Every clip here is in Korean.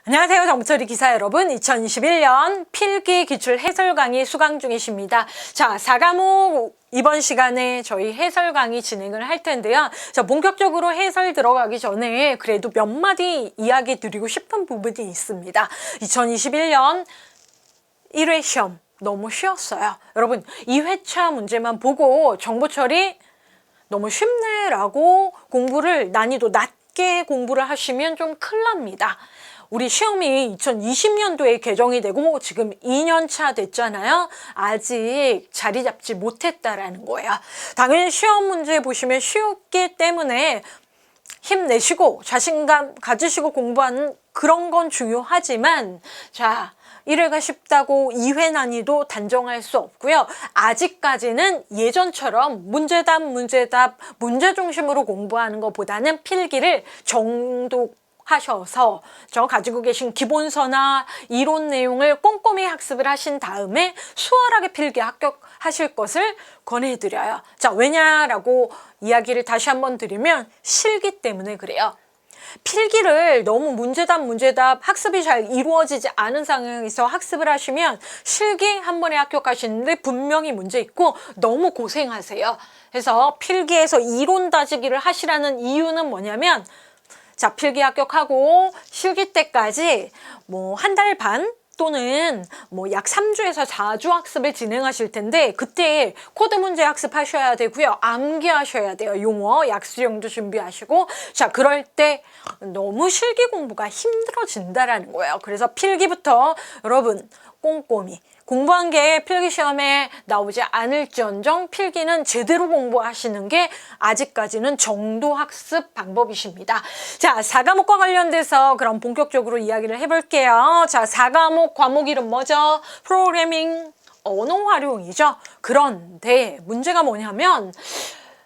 안녕하세요. 정보처리 기사 여러분. 2021년 필기 기출 해설 강의 수강 중이십니다. 자, 4과목 이번 시간에 저희 해설 강의 진행을 할 텐데요. 자, 본격적으로 해설 들어가기 전에 그래도 몇 마디 이야기 드리고 싶은 부분이 있습니다. 2021년 1회 시험 너무 쉬웠어요. 여러분, 2회차 문제만 보고 정보처리 너무 쉽네라고 공부를 난이도 낮게 공부를 하시면 좀 큰일 납니다. 우리 시험이 2020년도에 개정이 되고 지금 2년 차 됐잖아요. 아직 자리 잡지 못했다라는 거예요. 당연히 시험 문제 보시면 쉬웠기 때문에 힘내시고 자신감 가지시고 공부하는 그런 건 중요하지만, 자, 1회가 쉽다고 2회 난이도 단정할 수 없고요. 아직까지는 예전처럼 문제 중심으로 공부하는 것보다는 필기를 정독하셔서 저 가지고 계신 기본서나 이론 내용을 꼼꼼히 학습을 하신 다음에 수월하게 필기 합격하실 것을 권해드려요. 자, 왜냐라고 이야기를 다시 한번 드리면 실기 때문에 그래요. 필기를 너무 문제답 학습이 잘 이루어지지 않은 상황에서 학습을 하시면 실기 한 번에 합격하시는데 분명히 문제 있고 너무 고생하세요. 그래서 필기에서 이론 다지기를 하시라는 이유는 뭐냐면, 자, 필기 합격하고 실기 때까지 뭐 한 달 반 또는 뭐 약 3주에서 4주 학습을 진행하실 텐데, 그때 코드 문제 학습하셔야 되고요. 암기하셔야 돼요. 용어, 약수형도 준비하시고. 자, 그럴 때 너무 실기 공부가 힘들어진다라는 거예요. 그래서 필기부터 여러분 꼼꼼히 공부한 게 필기시험에 나오지 않을지언정 필기는 제대로 공부하시는 게 아직까지는 정도 학습 방법이십니다. 자, 4과목과 관련돼서 그럼 본격적으로 이야기를 해볼게요. 자, 4과목 과목 이름 뭐죠? 프로그래밍 언어 활용이죠. 그런데 문제가 뭐냐면,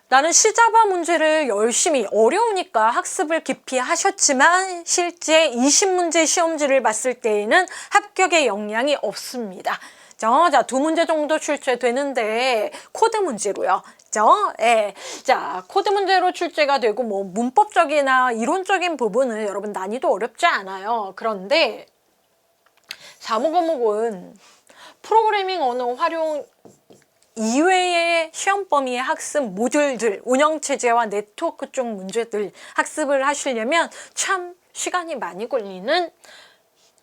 나는 C자바 문제를 열심히 어려우니까 학습을 깊이 하셨지만 실제 20문제 시험지를 봤을 때에는 합격의 역량이 없습니다. 자, 두 문제 정도 출제되는데 코드 문제로요. 예. 자, 코드 문제로 출제가 되고 뭐 문법적이나 이론적인 부분은 여러분 난이도 어렵지 않아요. 그런데 4과목은 프로그래밍 언어 활용 이외의 시험 범위의 학습 모듈들, 운영체제와 네트워크 쪽 문제들 학습을 하시려면 참 시간이 많이 걸리는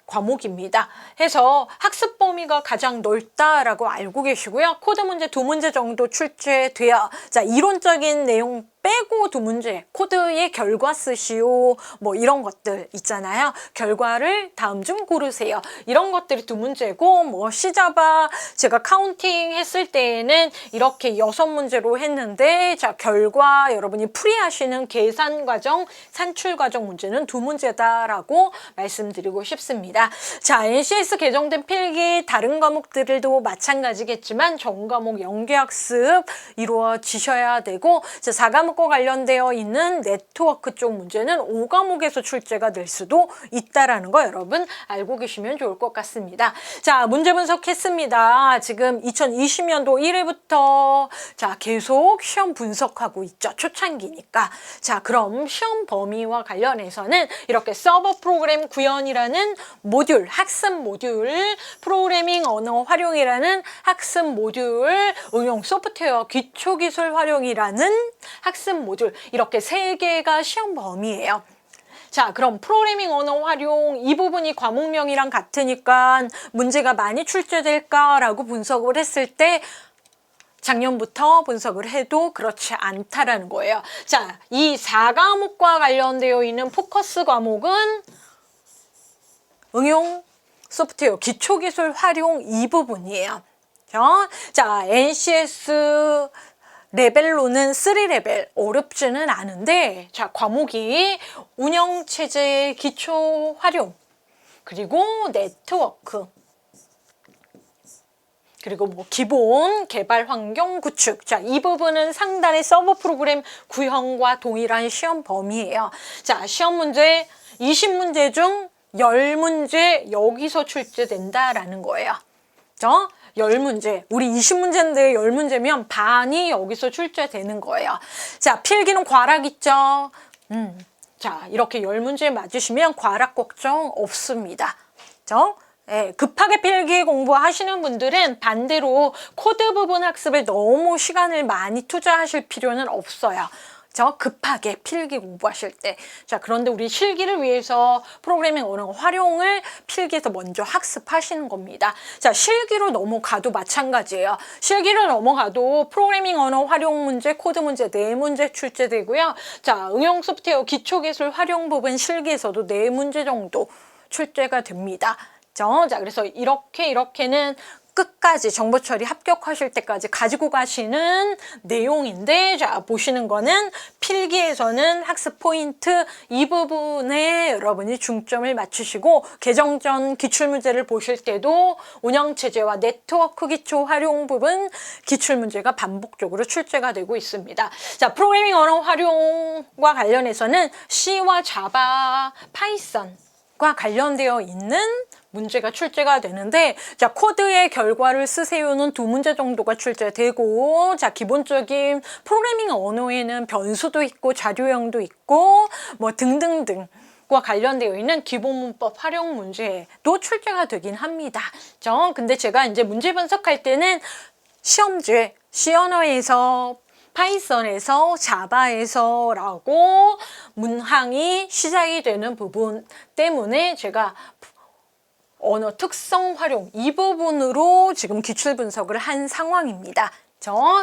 과목입니다. 해서 학습 범위가 가장 넓다라고 알고 계시고요. 코드 문제 2문제 정도 출제돼요. 자, 이론적인 내용 빼고 2문제, 코드의 결과 쓰시오, 뭐 이런 것들 있잖아요. 결과를 다음 중 고르세요. 이런 것들이 2문제고, 뭐 C자바 제가 카운팅 했을 때에는 이렇게 6문제로 했는데, 자, 결과 여러분이 풀이하시는 계산 과정, 산출 과정 문제는 2문제다라고 말씀드리고 싶습니다. 자, NCS 개정된 필기 다른 과목들도 마찬가지겠지만 전 과목 연계학습 이루어지셔야 되고, 자, 4과목과 관련되어 있는 네트워크 쪽 문제는 5과목에서 출제가 될 수도 있다라는 거 여러분 알고 계시면 좋을 것 같습니다. 자, 문제 분석했습니다. 지금 2020년도 1회부터 자, 계속 시험 분석하고 있죠. 초창기니까. 자, 그럼 시험 범위와 관련해서는 이렇게 서버 프로그램 구현이라는 모듈, 학습 모듈, 프로그래밍 언어 활용이라는 학습 모듈, 응용 소프트웨어 기초기술 활용이라는 학습 모듈, 이렇게 3개가 시험 범위예요. 자, 그럼 프로그래밍 언어 활용 이 부분이 과목명이랑 같으니까 문제가 많이 출제될까라고 분석을 했을 때 작년부터 분석을 해도 그렇지 않다라는 거예요. 자, 이 4과목과 관련되어 있는 포커스 과목은 응용 소프트웨어 기초기술 활용 이 부분이에요. 자, NCS 레벨로는 3레벨 어렵지는 않은데, 자, 과목이 운영체제 기초 활용, 그리고 네트워크, 그리고 뭐 기본 개발 환경 구축. 자, 이 부분은 상단의 서버 프로그램 구현과 동일한 시험 범위예요. 자, 시험 문제 20문제 중 10문제 여기서 출제된다라는 거예요. 10문제, 우리 20문제인데 10문제면 반이 여기서 출제되는 거예요. 자, 필기는 과락 있죠. 자, 이렇게 10문제 맞으시면 과락 걱정 없습니다. 그죠? 예, 급하게 필기 공부하시는 분들은 반대로 코드 부분 학습에 너무 시간을 많이 투자하실 필요는 없어요. 저 급하게 필기 공부하실 때. 자, 그런데 우리 실기를 위해서 프로그래밍 언어 활용을 필기에서 먼저 학습하시는 겁니다. 자, 실기로 넘어가도 마찬가지예요. 실기로 넘어가도 프로그래밍 언어 활용 문제, 코드 문제 4문제 출제되고요. 자, 응용 소프트웨어 기초기술 활용 부분 실기에서도 4문제 정도 출제가 됩니다. 자, 그래서 이렇게는 끝까지 정보 처리 합격하실 때까지 가지고 가시는 내용인데, 자, 보시는 거는 필기에서는 학습 포인트 이 부분에 여러분이 중점을 맞추시고, 개정전 기출문제를 보실 때도 운영체제와 네트워크 기초 활용 부분 기출문제가 반복적으로 출제가 되고 있습니다. 자, 프로그래밍 언어 활용과 관련해서는 C와 자바, 파이썬과 관련되어 있는 문제가 출제가 되는데, 자, 코드의 결과를 쓰세요는 2문제 정도가 출제되고, 자, 기본적인 프로그래밍 언어에는 변수도 있고 자료형도 있고 뭐 등등등 과 관련되어 있는 기본 문법 활용 문제도 출제가 되긴 합니다. 근데 제가 이제 문제 분석할 때는 시험지에 C 언어에서, 파이썬에서, 자바에서 라고 문항이 시작이 되는 부분 때문에 제가 언어 특성 활용 이 부분으로 지금 기출 분석을 한 상황입니다.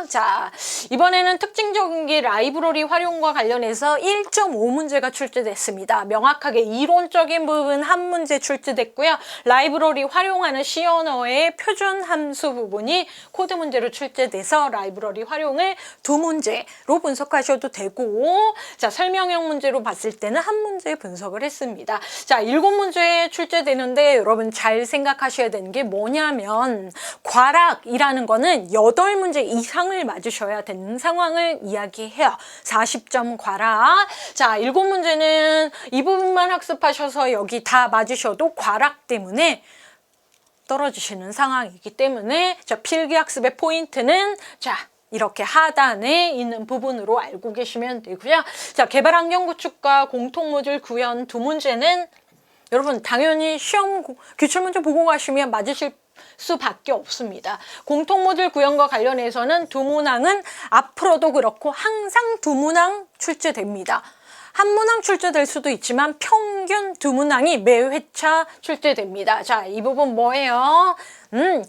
자, 이번에는 특징적인 게 라이브러리 활용과 관련해서 1.5문제가 출제됐습니다. 명확하게 이론적인 부분 한 문제 출제됐고요. 라이브러리 활용하는 C 언어의 표준 함수 부분이 코드 문제로 출제돼서 라이브러리 활용을 2문제로 분석하셔도 되고, 자, 설명형 문제로 봤을 때는 한 문제 분석을 했습니다. 자, 7문제 출제되는데 여러분 잘 생각하셔야 되는 게 뭐냐면, 과락이라는 거는 8문제 이상을 맞으셔야 되는 상황을 이야기해요. 40점 과락. 자, 7문제는 이 부분만 학습하셔서 여기 다 맞으셔도 과락 때문에 떨어지시는 상황이기 때문에, 자, 필기학습의 포인트는, 자, 이렇게 하단에 있는 부분으로 알고 계시면 되고요. 자, 개발환경 구축과 공통모듈 구현 2문제는 여러분 당연히 시험 기출문제 보고 가시면 맞으실 수밖에 없습니다. 공통모듈 구현과 관련해서는 2문항은 앞으로도 그렇고 항상 2문항 출제됩니다. 한 문항 출제될 수도 있지만 평균 2문항이 매 회차 출제됩니다. 자, 이 부분 뭐예요?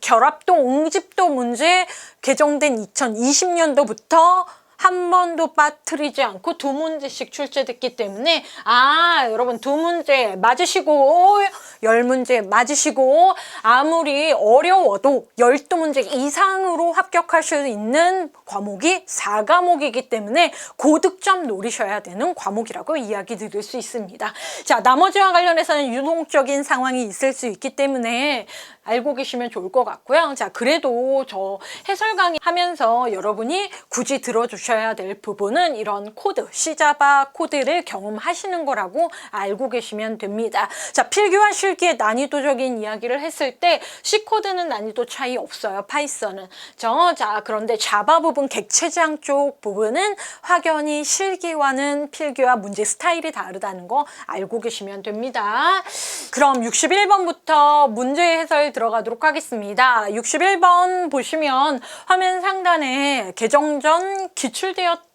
결합도 옹집도 문제 개정된 2020년도부터 한 번도 빠뜨리지 않고 2문제씩 출제됐기 때문에, 여러분 2문제 맞으시고 10문제 맞으시고 아무리 어려워도 12문제 이상으로 합격하실 수 있는 과목이 4과목이기 때문에 고득점 노리셔야 되는 과목이라고 이야기 드릴 수 있습니다. 자, 나머지와 관련해서는 유동적인 상황이 있을 수 있기 때문에 알고 계시면 좋을 것 같고요. 자, 그래도 저 해설 강의 하면서 여러분이 굳이 들어주셔야 될 부분은 이런 코드, C자바 코드를 경험하시는 거라고 알고 계시면 됩니다. 자, 필기와 실기의 난이도적인 이야기를 했을 때 C코드는 난이도 차이 없어요. 파이썬은. 자, 그런데 자바 부분, 객체지향 쪽 부분은 확연히 실기와는 필기와 문제 스타일이 다르다는 거 알고 계시면 됩니다. 그럼 61번부터 문제 해설 들어가도록 하겠습니다. 61번 보시면 화면 상단에 개정 전 기출되었던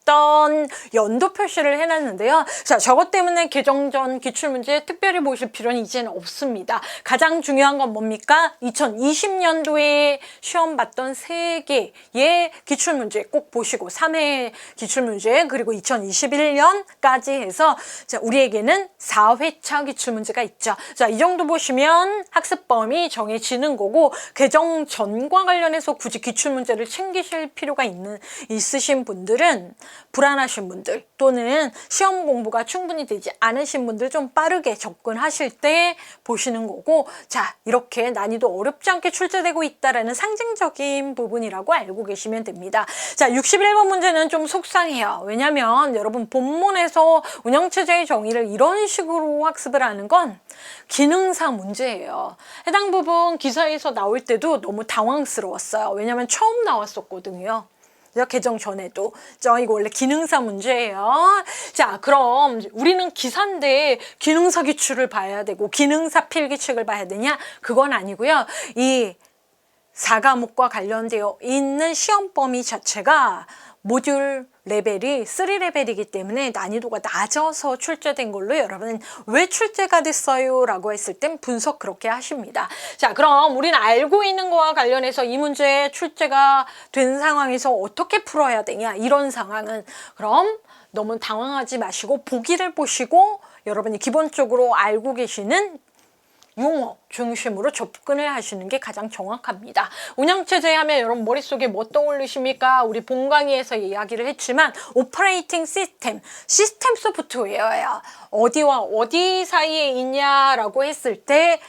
연도 표시를 해놨는데요. 자, 저것 때문에 개정 전 기출문제 특별히 보실 필요는 이제는 없습니다. 가장 중요한 건 뭡니까? 2020년도에 시험 봤던 3개의 기출문제 꼭 보시고, 3회 기출문제, 그리고 2021년까지 해서, 자, 우리에게는 4회차 기출문제가 있죠. 자, 이 정도 보시면 학습 범위 정해지는 거고, 개정 전과 관련해서 굳이 기출문제를 챙기실 필요가 있으신 분들은, 불안하신 분들 또는 시험 공부가 충분히 되지 않으신 분들 좀 빠르게 접근하실 때 보시는 거고, 자, 이렇게 난이도 어렵지 않게 출제되고 있다라는 상징적인 부분이라고 알고 계시면 됩니다. 자, 61번 문제는 좀 속상해요. 왜냐면 여러분 본문에서 운영체제의 정의를 이런 식으로 학습을 하는 건 기능사 문제예요. 해당 부분 기사에서 나올 때도 너무 당황스러웠어요. 왜냐면 처음 나왔었거든요. 개정 전에도. 이거 원래 기능사 문제예요. 자, 그럼 우리는 기사인데 기능사 기출을 봐야 되고 기능사 필기책을 봐야 되냐? 그건 아니고요. 이 4과목과 관련되어 있는 시험 범위 자체가 모듈 레벨이 3레벨이기 때문에 난이도가 낮아서 출제된 걸로 여러분 왜 출제가 됐어요? 라고 했을 땐 분석 그렇게 하십니다. 자, 그럼 우리는 알고 있는 거와 관련해서 이 문제 출제가 된 상황에서 어떻게 풀어야 되냐? 이런 상황은 그럼 너무 당황하지 마시고 보기를 보시고 여러분이 기본적으로 알고 계시는 용어 중심으로 접근을 하시는 게 가장 정확합니다. 운영체제 하면 여러분 머릿속에 뭐 떠올리십니까? 우리 본강의에서 이야기를 했지만 오퍼레이팅 시스템 소프트웨어예요. 어디와 어디 사이에 있냐라고 했을 때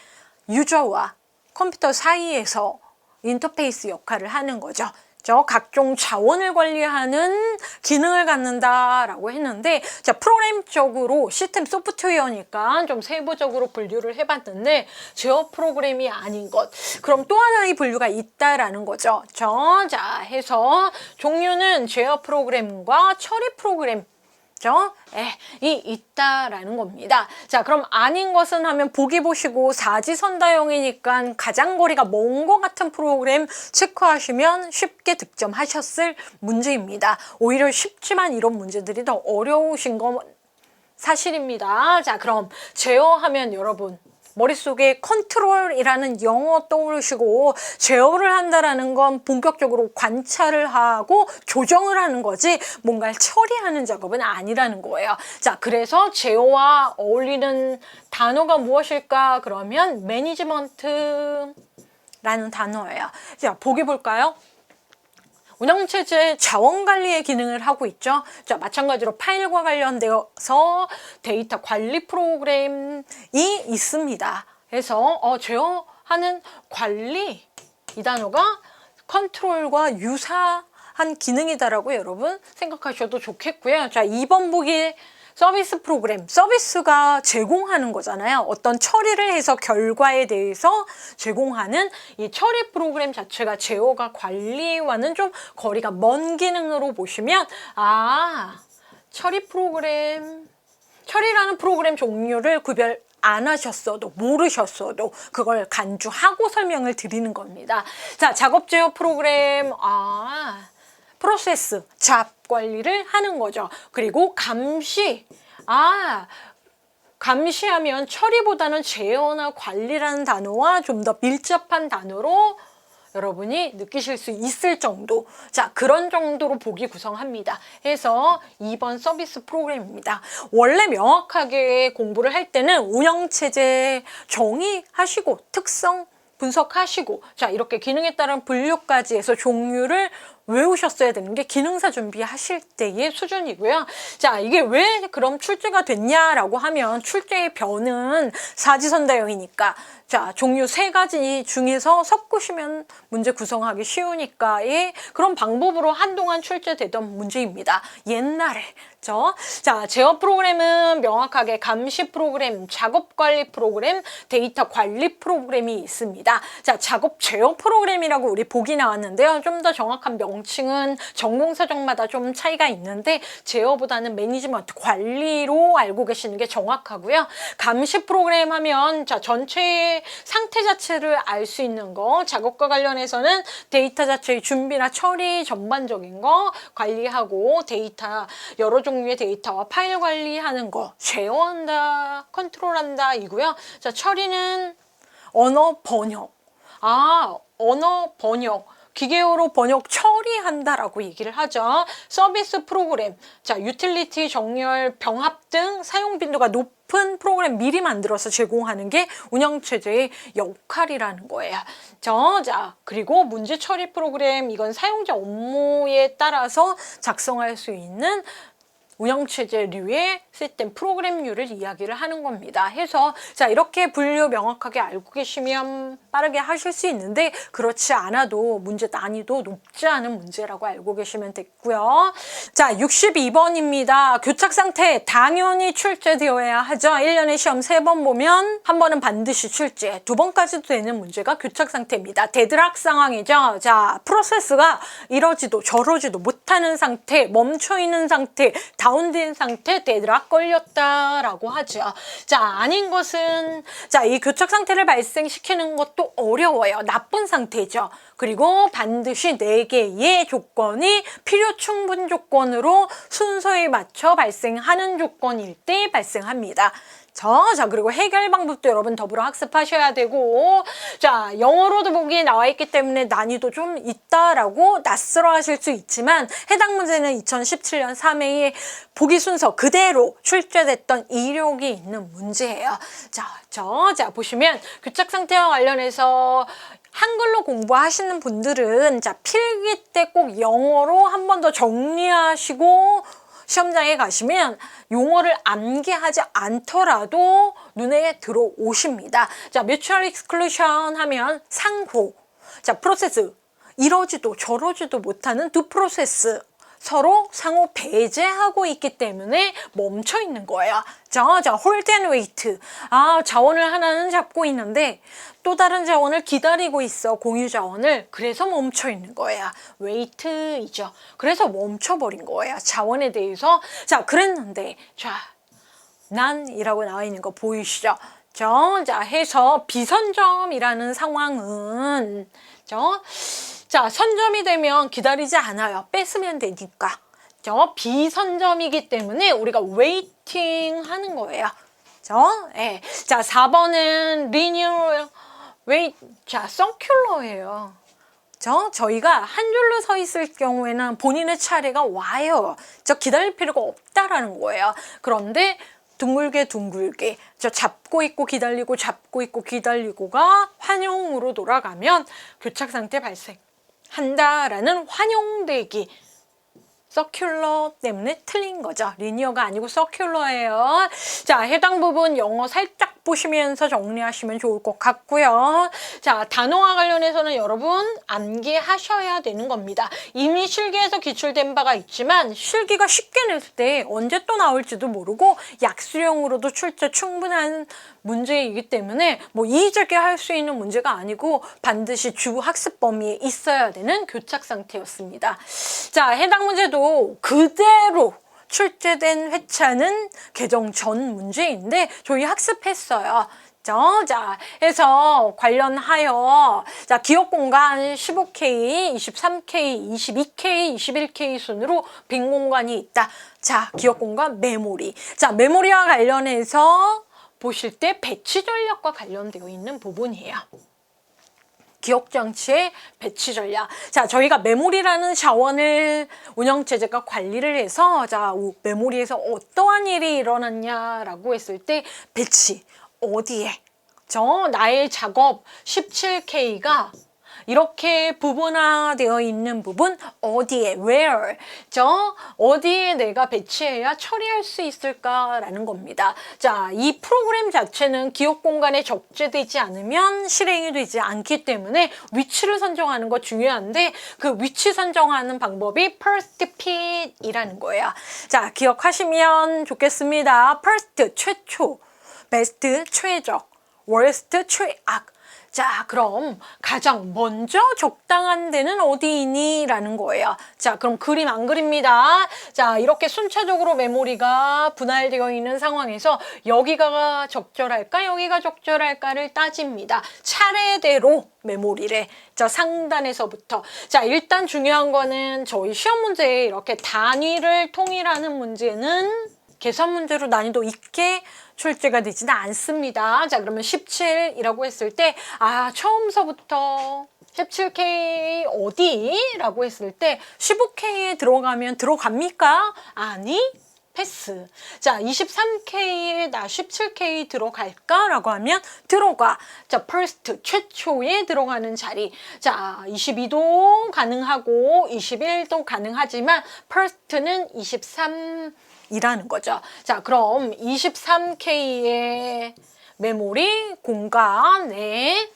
유저와 컴퓨터 사이에서 인터페이스 역할을 하는 거죠. 각종 자원을 관리하는 기능을 갖는다라고 했는데, 자, 프로그램적으로 시스템 소프트웨어니까 좀 세부적으로 분류를 해봤는데 제어 프로그램이 아닌 것. 그럼 또 하나의 분류가 있다라는 거죠. 자, 해서 종류는 제어 프로그램과 처리 프로그램 이 있다라는 겁니다. 자, 그럼 아닌 것은 하면 보기 보시고 사지선다형이니까 가장 거리가 먼 것 같은 프로그램 체크하시면 쉽게 득점하셨을 문제입니다. 오히려 쉽지만 이런 문제들이 더 어려우신 건 사실입니다. 자, 그럼 제어하면 여러분 머릿속에 컨트롤이라는 영어 떠오르시고 제어를 한다라는 건 본격적으로 관찰을 하고 조정을 하는 거지 뭔가를 처리하는 작업은 아니라는 거예요. 자, 그래서 제어와 어울리는 단어가 무엇일까? 그러면 매니지먼트라는 단어예요. 자, 보기 볼까요? 운영체제 자원관리의 기능을 하고 있죠. 자, 마찬가지로 파일과 관련되어서 데이터 관리 프로그램이 있습니다. 그래서 제어하는 관리 이 단어가 컨트롤과 유사한 기능이다라고 여러분 생각하셔도 좋겠고요. 자, 2번 보기 서비스 프로그램, 서비스가 제공하는 거잖아요. 어떤 처리를 해서 결과에 대해서 제공하는 이 처리 프로그램 자체가 제어가 관리와는 좀 거리가 먼 기능으로 보시면 처리라는 프로그램 종류를 구별 안 하셨어도 모르셨어도 그걸 간주하고 설명을 드리는 겁니다. 자, 작업 제어 프로그램 프로세스, 잡 관리를 하는 거죠. 그리고 감시하면 처리보다는 제어나 관리라는 단어와 좀 더 밀접한 단어로 여러분이 느끼실 수 있을 정도. 자, 그런 정도로 보기 구성합니다. 해서 2번 서비스 프로그램입니다. 원래 명확하게 공부를 할 때는 운영체제 정의하시고 특성 분석하시고 자, 이렇게 기능에 따른 분류까지 해서 종류를 외우셨어야 되는 게 기능사 준비하실 때의 수준이고요. 자, 이게 왜 그럼 출제가 됐냐라고 하면 출제의 변은 사지선다형이니까 자, 종류 3가지 중에서 섞으시면 문제 구성하기 쉬우니까의 그런 방법으로 한동안 출제되던 문제입니다. 옛날에. 자, 제어 프로그램은 명확하게 감시 프로그램, 작업 관리 프로그램, 데이터 관리 프로그램이 있습니다. 자, 작업 제어 프로그램이라고 우리 보기 나왔는데요. 좀 더 정확한 명칭은 전공사정마다 좀 차이가 있는데 제어보다는 매니지먼트 관리로 알고 계시는 게 정확하고요. 감시 프로그램 하면 자, 전체의 상태 자체를 알 수 있는 거, 작업과 관련해서는 데이터 자체의 준비나 처리 전반적인 거 관리하고 데이터 여러 종류의 데이터와 파일 관리하는 거 제어한다, 컨트롤한다 이고요. 자, 처리는 언어 번역. 언어 번역. 기계어로 번역 처리한다라고 얘기를 하죠. 서비스 프로그램, 자, 유틸리티, 정렬, 병합 등 사용 빈도가 높은 프로그램 미리 만들어서 제공하는 게 운영체제의 역할이라는 거예요. 자, 그리고 문제 처리 프로그램, 이건 사용자 업무에 따라서 작성할 수 있는 운영체제류의 시스템 프로그램류를 이야기를 하는 겁니다. 해서 자 이렇게 분류 명확하게 알고 계시면 빠르게 하실 수 있는데 그렇지 않아도 문제 난이도 높지 않은 문제라고 알고 계시면 됐고요. 자 62번입니다. 교착상태 당연히 출제되어야 하죠. 1년에 시험 3번 보면 한 번은 반드시 출제, 2번까지도 되는 문제가 교착상태입니다. 데드락 상황이죠. 자 프로세스가 이러지도 저러지도 못하는 상태, 멈춰있는 상태, 다운된 상태, 데드락 걸렸다라고 하죠. 자 아닌 것은 자 이 교착 상태를 발생시키는 것도 어려워요. 나쁜 상태죠. 그리고 반드시 4개의 조건이 필요 충분 조건으로 순서에 맞춰 발생하는 조건일 때 발생합니다. 자 그리고 해결 방법도 여러분 더불어 학습하셔야 되고 자 영어로도 보기에 나와 있기 때문에 난이도 좀 있다라고 낯설어 하실 수 있지만 해당 문제는 2017년 3회의 보기 순서 그대로 출제됐던 이력이 있는 문제예요. 자 보시면 교착 상태와 관련해서 한글로 공부하시는 분들은 자 필기 때 꼭 영어로 한 번 더 정리하시고 시험장에 가시면 용어를 암기하지 않더라도 눈에 들어오십니다. 자, mutual exclusion 하면 상호. 자, 프로세스. 이러지도 저러지도 못하는 두 프로세스. 서로 상호 배제하고 있기 때문에 멈춰 있는 거예요. 자, hold and wait. 자원을 하나는 잡고 있는데 또 다른 자원을 기다리고 있어. 공유 자원을. 그래서 멈춰 있는 거예요. wait이죠. 그래서 멈춰버린 거예요. 자원에 대해서. 자, 그랬는데 none이라고 나와 있는 거 보이시죠? 자, 해서 비선점이라는 상황은 자, 선점이 되면 기다리지 않아요. 뺏으면 되니까. 비선점이기 때문에 우리가 웨이팅 하는 거예요. 예. 자, 4번은 linear wait. 자, circular예요. 저희가 한 줄로 서 있을 경우에는 본인의 차례가 와요. 기다릴 필요가 없다라는 거예요. 그런데 둥글게 잡고 있고 기다리고 잡고 있고 기다리고가 환용으로 돌아가면 교착 상태 발생한다라는 환용대기 서큘러 때문에 틀린 거죠. 리니어가 아니고 서큘러예요. 자, 해당 부분 영어 살짝 보시면서 정리하시면 좋을 것 같고요. 자, 단어와 관련해서는 여러분 암기하셔야 되는 겁니다. 이미 실기에서 기출된 바가 있지만 실기가 쉽게 낼 때 언제 또 나올지도 모르고 약수형으로도 출제 충분한 문제이기 때문에 뭐 이의적게 할 수 있는 문제가 아니고 반드시 주 학습 범위에 있어야 되는 교착 상태였습니다. 자, 해당 문제도 그대로 출제된 회차는 개정 전 문제인데 저희 학습했어요. 자, 해서 관련하여 자 기억 공간 15K, 23K, 22K, 21K 순으로 빈 공간이 있다. 자, 기억 공간 메모리. 자, 메모리와 관련해서 보실 때 배치 전략과 관련되어 있는 부분이에요. 기억장치의 배치 전략. 자, 저희가 메모리라는 자원을 운영체제가 관리를 해서 자, 메모리에서 어떠한 일이 일어났냐라고 했을 때 배치. 어디에? 나의 작업 17K가 이렇게 부분화되어 있는 부분 어디에, where, 어디에 내가 배치해야 처리할 수 있을까라는 겁니다. 자, 이 프로그램 자체는 기억 공간에 적재되지 않으면 실행이 되지 않기 때문에 위치를 선정하는 거 중요한데 그 위치 선정하는 방법이 first pit이라는 거예요. 자, 기억하시면 좋겠습니다. first, 최초, best, 최적, worst, 최악. 자, 그럼 가장 먼저 적당한 데는 어디이니? 라는 거예요. 자, 그럼 그림 안 그립니다. 자, 이렇게 순차적으로 메모리가 분할되어 있는 상황에서 여기가 적절할까? 여기가 적절할까를 따집니다. 차례대로 메모리를. 자, 상단에서부터. 자, 일단 중요한 거는 저희 시험 문제에 이렇게 단위를 통일하는 문제는 계산 문제로 난이도 있게 출제가 되지는 않습니다. 자, 그러면 17이라고 했을 때 처음서부터 17K 어디? 라고 했을 때 15K에 들어가면 들어갑니까? 아니, 패스. 자, 23K에 나 17K 들어갈까? 라고 하면 들어가. 자, first, 최초에 들어가는 자리. 자, 22도 가능하고 21도 가능하지만 first는 23 이라는 거죠. 자, 그럼 23K의 메모리 공간에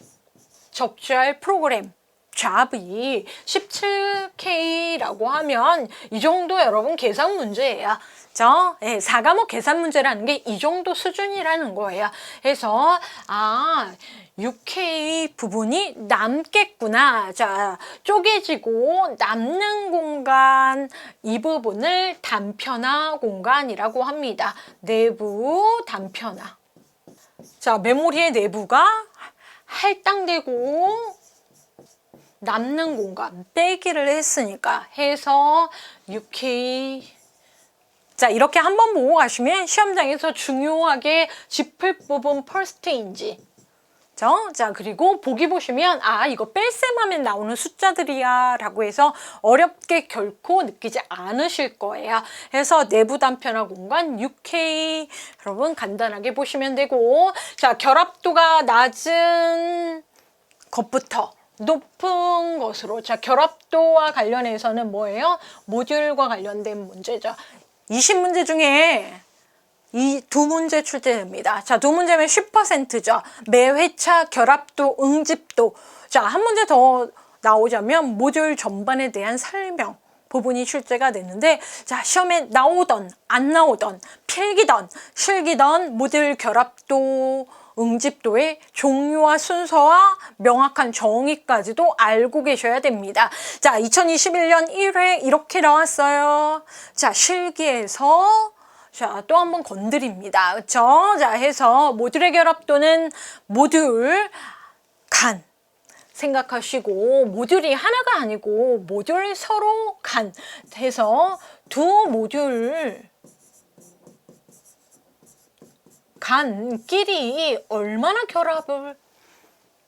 적재할 프로그램 잡이 17K라고 하면 이 정도 여러분 계산 문제예요. 저 4과목 계산 문제라는 게 이 정도 수준이라는 거예요. 그래서 6K 부분이 남겠구나. 자, 쪼개지고 남는 공간, 이 부분을 단편화 공간이라고 합니다. 내부 단편화. 자, 메모리의 내부가 할당되고 남는 공간 빼기를 했으니까 해서 6K. 자, 이렇게 한번 보고 가시면 시험장에서 중요하게 짚을 부분 퍼스트인지. 자, 그리고 보기 보시면 이거 뺄셈하면 나오는 숫자들이야 라고 해서 어렵게 결코 느끼지 않으실 거예요. 그래서 내부 단편화 공간 6K 여러분 간단하게 보시면 되고, 자, 결합도가 낮은 것부터 높은 것으로, 자, 결합도와 관련해서는 뭐예요? 모듈과 관련된 문제죠. 20문제 중에 이 두 문제 출제됩니다. 자, 두 문제면 10%죠. 매 회차 결합도, 응집도. 자, 한 문제 더 나오자면 모듈 전반에 대한 설명 부분이 출제가 되는데, 자, 시험에 나오던 안 나오던 필기던 실기던 모듈 결합도, 응집도의 종류와 순서와 명확한 정의까지도 알고 계셔야 됩니다. 자, 2021년 1회 이렇게 나왔어요. 자, 실기에서 자, 또 한번 건드립니다. 그쵸? 자, 해서 모듈의 결합도는 모듈 간 생각하시고, 모듈이 하나가 아니고 모듈 서로 간 해서 두 모듈 간끼리 얼마나 결합을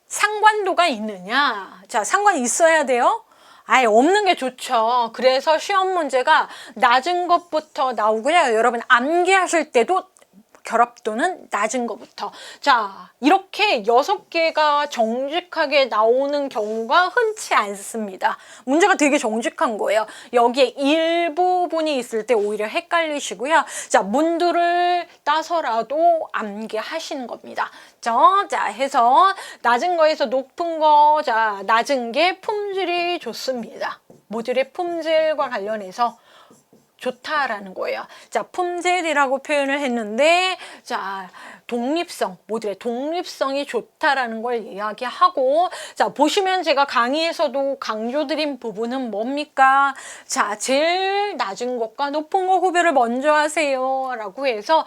상관도가 있느냐. 자, 상관이 있어야 돼요. 아예 없는 게 좋죠. 그래서 시험 문제가 낮은 것부터 나오고요. 여러분 암기하실 때도 결합도는 낮은 것부터. 자, 이렇게 6개가 정직하게 나오는 경우가 흔치 않습니다. 문제가 되게 정직한 거예요. 여기에 일부분이 있을 때 오히려 헷갈리시고요. 자, 문두를 따서라도 암기하시는 겁니다. 자, 해서 낮은 거에서 높은 거, 자, 낮은 게 품질이 좋습니다. 모듈의 품질과 관련해서 좋다라는 거예요. 자, 품질이라고 표현을 했는데, 자, 독립성, 모듈의 독립성이 좋다라는 걸 이야기하고, 자, 보시면 제가 강의에서도 강조드린 부분은 뭡니까? 자, 제일 낮은 것과 높은 거 구별을 먼저 하세요 라고 해서,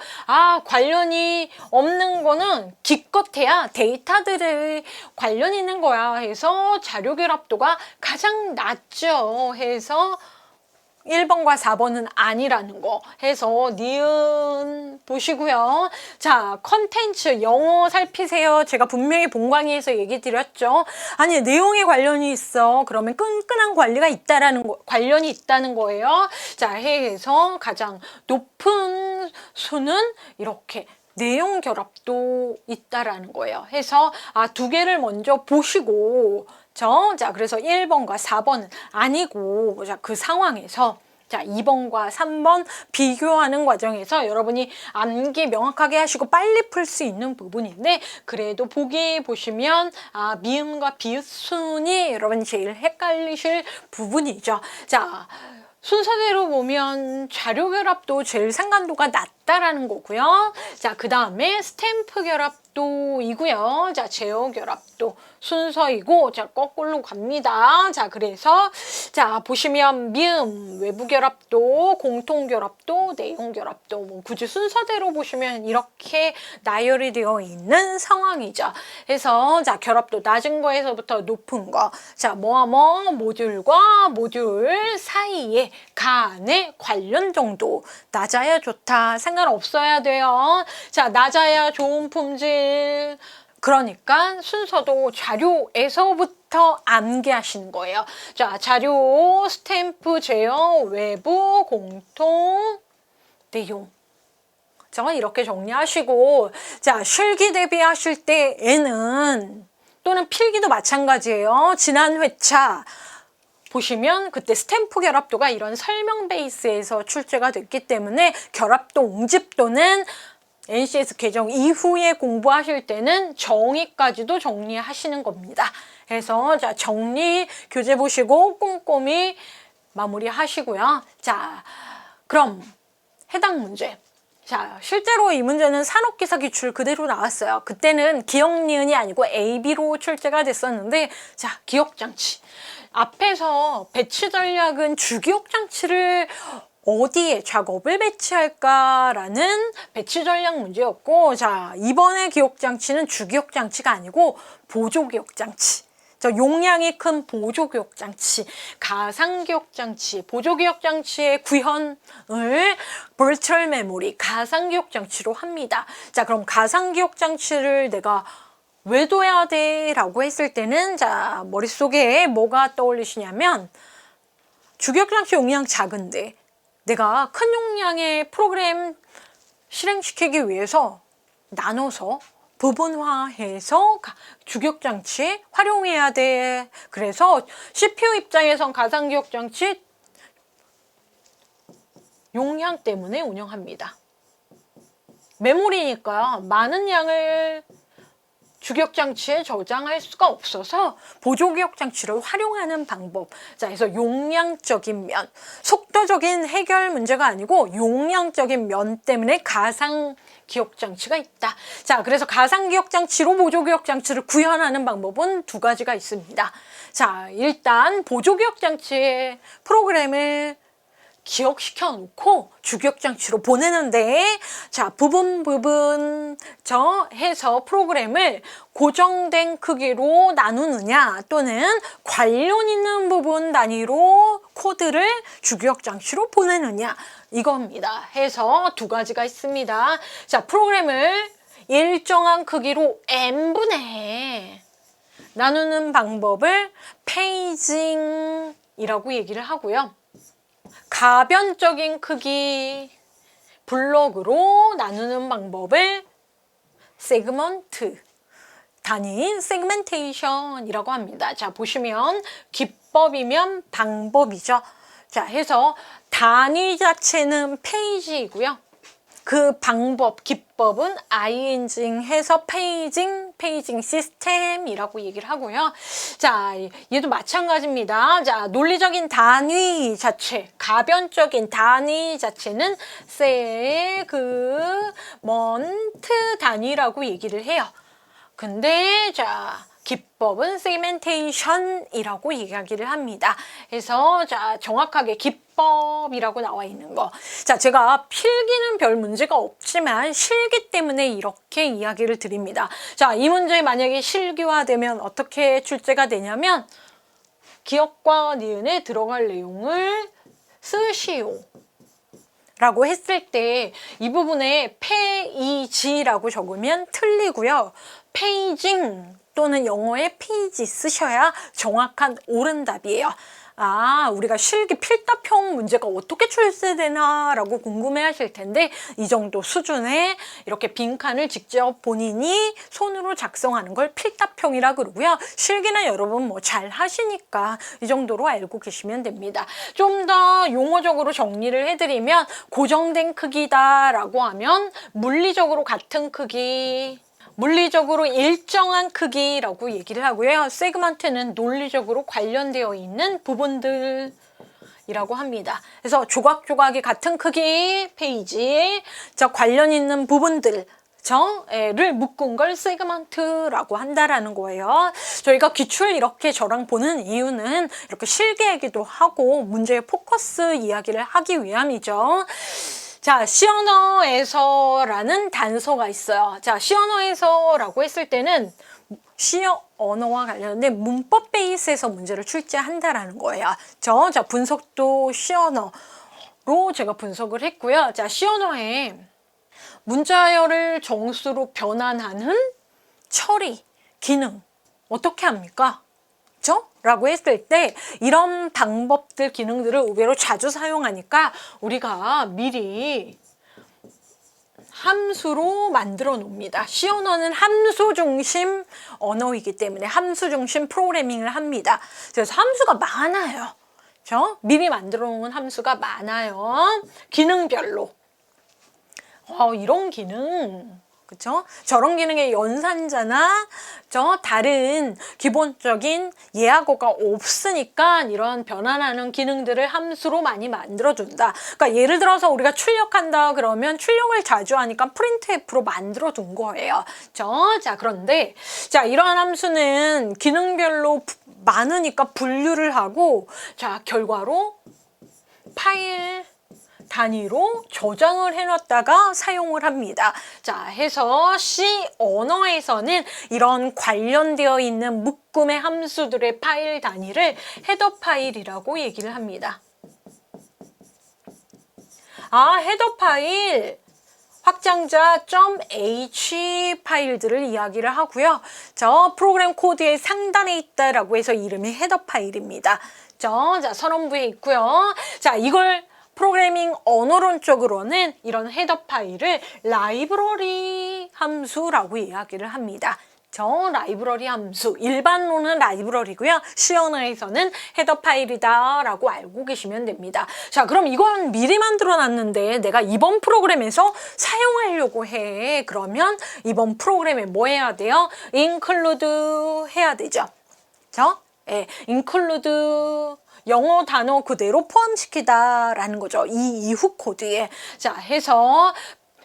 관련이 없는 거는 기껏해야 데이터들의 관련이 있는 거야 해서 자료 결합도가 가장 낮죠 해서 1번과 4번은 아니라는 거 해서 니은 보시고요. 자, 컨텐츠 영어 살피세요. 제가 분명히 본강의에서 얘기 드렸죠. 아니, 내용에 관련이 있어. 그러면 끈끈한 관리가 있다라는 거, 관련이 있다는 거예요. 자, 해서 가장 높은 수는 이렇게 내용 결합도 있다라는 거예요. 해서 두 개를 먼저 보시고, 자, 그래서 1번과 4번은 아니고, 자, 그 상황에서, 자, 2번과 3번 비교하는 과정에서 여러분이 암기 명확하게 하시고 빨리 풀 수 있는 부분인데, 그래도 보기 보시면, 미음과 비읍 순이 여러분 제일 헷갈리실 부분이죠. 자, 순서대로 보면 자료 결합도 제일 상관도가 낮다라는 거고요. 자, 그 다음에 스탬프 결합도이고요. 자, 제어 결합도 순서이고, 자, 거꾸로 갑니다. 자, 그래서, 자, 보시면 미음, 외부 결합도, 공통 결합도, 내용 결합도, 뭐 굳이 순서대로 보시면 이렇게 나열이 되어 있는 상황이죠. 그래서, 자, 결합도 낮은 거에서부터 높은 거. 자, 모듈과 모듈 사이에 간의 관련 정도. 낮아야 좋다. 상관없어야 돼요. 자, 낮아야 좋은 품질. 그러니까 순서도 자료에서부터 암기하시는 거예요. 자, 자료, 스탬프, 제어, 외부, 공통, 내용. 자, 이렇게 정리하시고, 자, 실기 대비하실 때에는 또는 필기도 마찬가지예요. 지난 회차 보시면 그때 스탬프 결합도가 이런 설명 베이스에서 출제가 됐기 때문에 결합도, 옹집도는 NCS 개정 이후에 공부하실 때는 정의까지도 정리하시는 겁니다. 그래서 자, 정리 교재 보시고 꼼꼼히 마무리하시고요. 자, 그럼 해당 문제. 자, 실제로 이 문제는 산업기사 기출 그대로 나왔어요. 그때는 기억 니은이 아니고 AB로 출제가 됐었는데, 자, 기억장치. 앞에서 배치 전략은 주기억장치를 어디에 작업을 배치할까라는 배치 전략 문제였고, 자, 이번에 기억장치는 주기억장치가 아니고 보조기억장치. 용량이 큰 보조기억장치, 가상기억장치, 보조기억장치의 구현을 버추얼 메모리, 가상기억장치로 합니다. 자, 그럼 가상기억장치를 내가 왜 둬야 돼? 라고 했을 때는, 자, 머릿속에 뭐가 떠올리시냐면, 주기억장치 용량 작은데 내가 큰 용량의 프로그램 실행시키기 위해서 나눠서 부분화해서 주기억장치에 활용해야 돼. 그래서 CPU 입장에선 가상기억장치 용량 때문에 운영합니다. 메모리니까 많은 양을 주기억장치에 저장할 수가 없어서 보조기억장치를 활용하는 방법. 자, 그래서 용량적인 면, 속도적인 해결 문제가 아니고 용량적인 면 때문에 가상기억장치가 있다. 자, 그래서 가상기억장치로 보조기억장치를 구현하는 방법은 두 가지가 있습니다. 자, 일단 보조기억장치의 프로그램을 기억시켜 놓고 주기억장치로 보내는데, 자, 부분 해서 프로그램을 고정된 크기로 나누느냐 또는 관련 있는 부분 단위로 코드를 주기억장치로 보내느냐, 이겁니다. 해서 두 가지가 있습니다. 자, 프로그램을 일정한 크기로 n분의 나누는 방법을 페이징이라고 얘기를 하고요. 가변적인 크기 블록으로 나누는 방법을 세그먼트, 단위인 세그멘테이션이라고 합니다. 자, 보시면 기법이면 방법이죠. 자, 해서 단위 자체는 페이지이고요. 그 방법, 기법은 아이엔징 해서 페이징 시스템이라고 얘기를 하고요. 자, 얘도 마찬가지입니다. 자, 논리적인 단위 자체, 가변적인 단위 자체는 세그먼트 단위라고 얘기를 해요. 근데 자, 기법은 세그멘테이션이라고 이야기를 합니다. 그래서 자, 정확하게 기법이라고 나와 있는 거. 자, 제가 필기는 별 문제가 없지만 실기 때문에 이렇게 이야기를 드립니다. 자, 이 문제 만약에 실기화되면 어떻게 출제가 되냐면, 기억과 니은에 들어갈 내용을 쓰시오 라고 했을 때 이 부분에 페이지라고 적으면 틀리고요. 페이징 또는 영어의 페이지 쓰셔야 정확한 옳은 답이에요. 아, 우리가 실기 필답형 문제가 어떻게 출제되나 라고 궁금해 하실 텐데, 이 정도 수준의 이렇게 빈칸을 직접 본인이 손으로 작성하는 걸 필답형이라 그러고요. 실기는 여러분 뭐 잘 하시니까 이 정도로 알고 계시면 됩니다. 좀 더 용어적으로 정리를 해드리면, 고정된 크기다 라고 하면 물리적으로 같은 크기, 물리적으로 일정한 크기라고 얘기를 하고요. 세그먼트는 논리적으로 관련되어 있는 부분들이라고 합니다. 그래서 조각조각이 같은 크기 페이지, 저 관련 있는 부분들, 를 묶은 걸 세그먼트라고 한다라는 거예요. 저희가 기출 이렇게 저랑 보는 이유는 이렇게 실기하기도 하고 문제의 포커스 이야기를 하기 위함이죠. 자, 시언어에서라는 단서가 있어요. 자, 시언어에서라고 했을 때는 시언어와 관련된 문법 베이스에서 문제를 출제한다라는 거예요. 자, 분석도 시언어로 제가 분석을 했고요. 자, 시언어에 문자열을 정수로 변환하는 처리, 기능 어떻게 합니까? 라고 했을 때 이런 방법들, 기능들을 의외로 자주 사용하니까 우리가 미리 함수로 만들어 놓습니다. 시언어는 함수 중심 언어이기 때문에 함수 중심 프로그래밍을 합니다. 그래서 함수가 많아요. 미리 만들어 놓은 함수가 많아요. 기능별로. 이런 기능. 그쵸? 저런 기능의 연산자나 다른 기본적인 예하고가 없으니까 이런 변환하는 기능들을 함수로 많이 만들어준다. 그러니까 예를 들어서 우리가 출력한다 그러면 출력을 자주 하니까 printf로 만들어둔 거예요. 자, 그런데 이러한 함수는 기능별로 많으니까 분류를 하고 결과로 파일 단위로 저장을 해놨다가 사용을 합니다. 해서 C 언어에서는 이런 관련되어 있는 묶음의 함수들의 파일 단위를 헤더 파일이라고 얘기를 합니다. 헤더 파일 확장자 .h 파일들을 이야기를 하고요. 프로그램 코드의 상단에 있다라고 해서 이름이 헤더 파일입니다. 선언부에 있고요. 이걸 프로그래밍 언어론적으로는 이런 헤더 파일을 라이브러리 함수라고 이야기를 합니다. 라이브러리 함수, 일반론은 라이브러리고요. C 언어에서는 헤더 파일이다 라고 알고 계시면 됩니다. 그럼 이건 미리 만들어 놨는데 내가 이번 프로그램에서 사용하려고 해. 그러면 이번 프로그램에 뭐 해야 돼요? include 해야 되죠. include 영어 단어 그대로 포함시키다 라는 거죠. 이 이후 코드에. 해서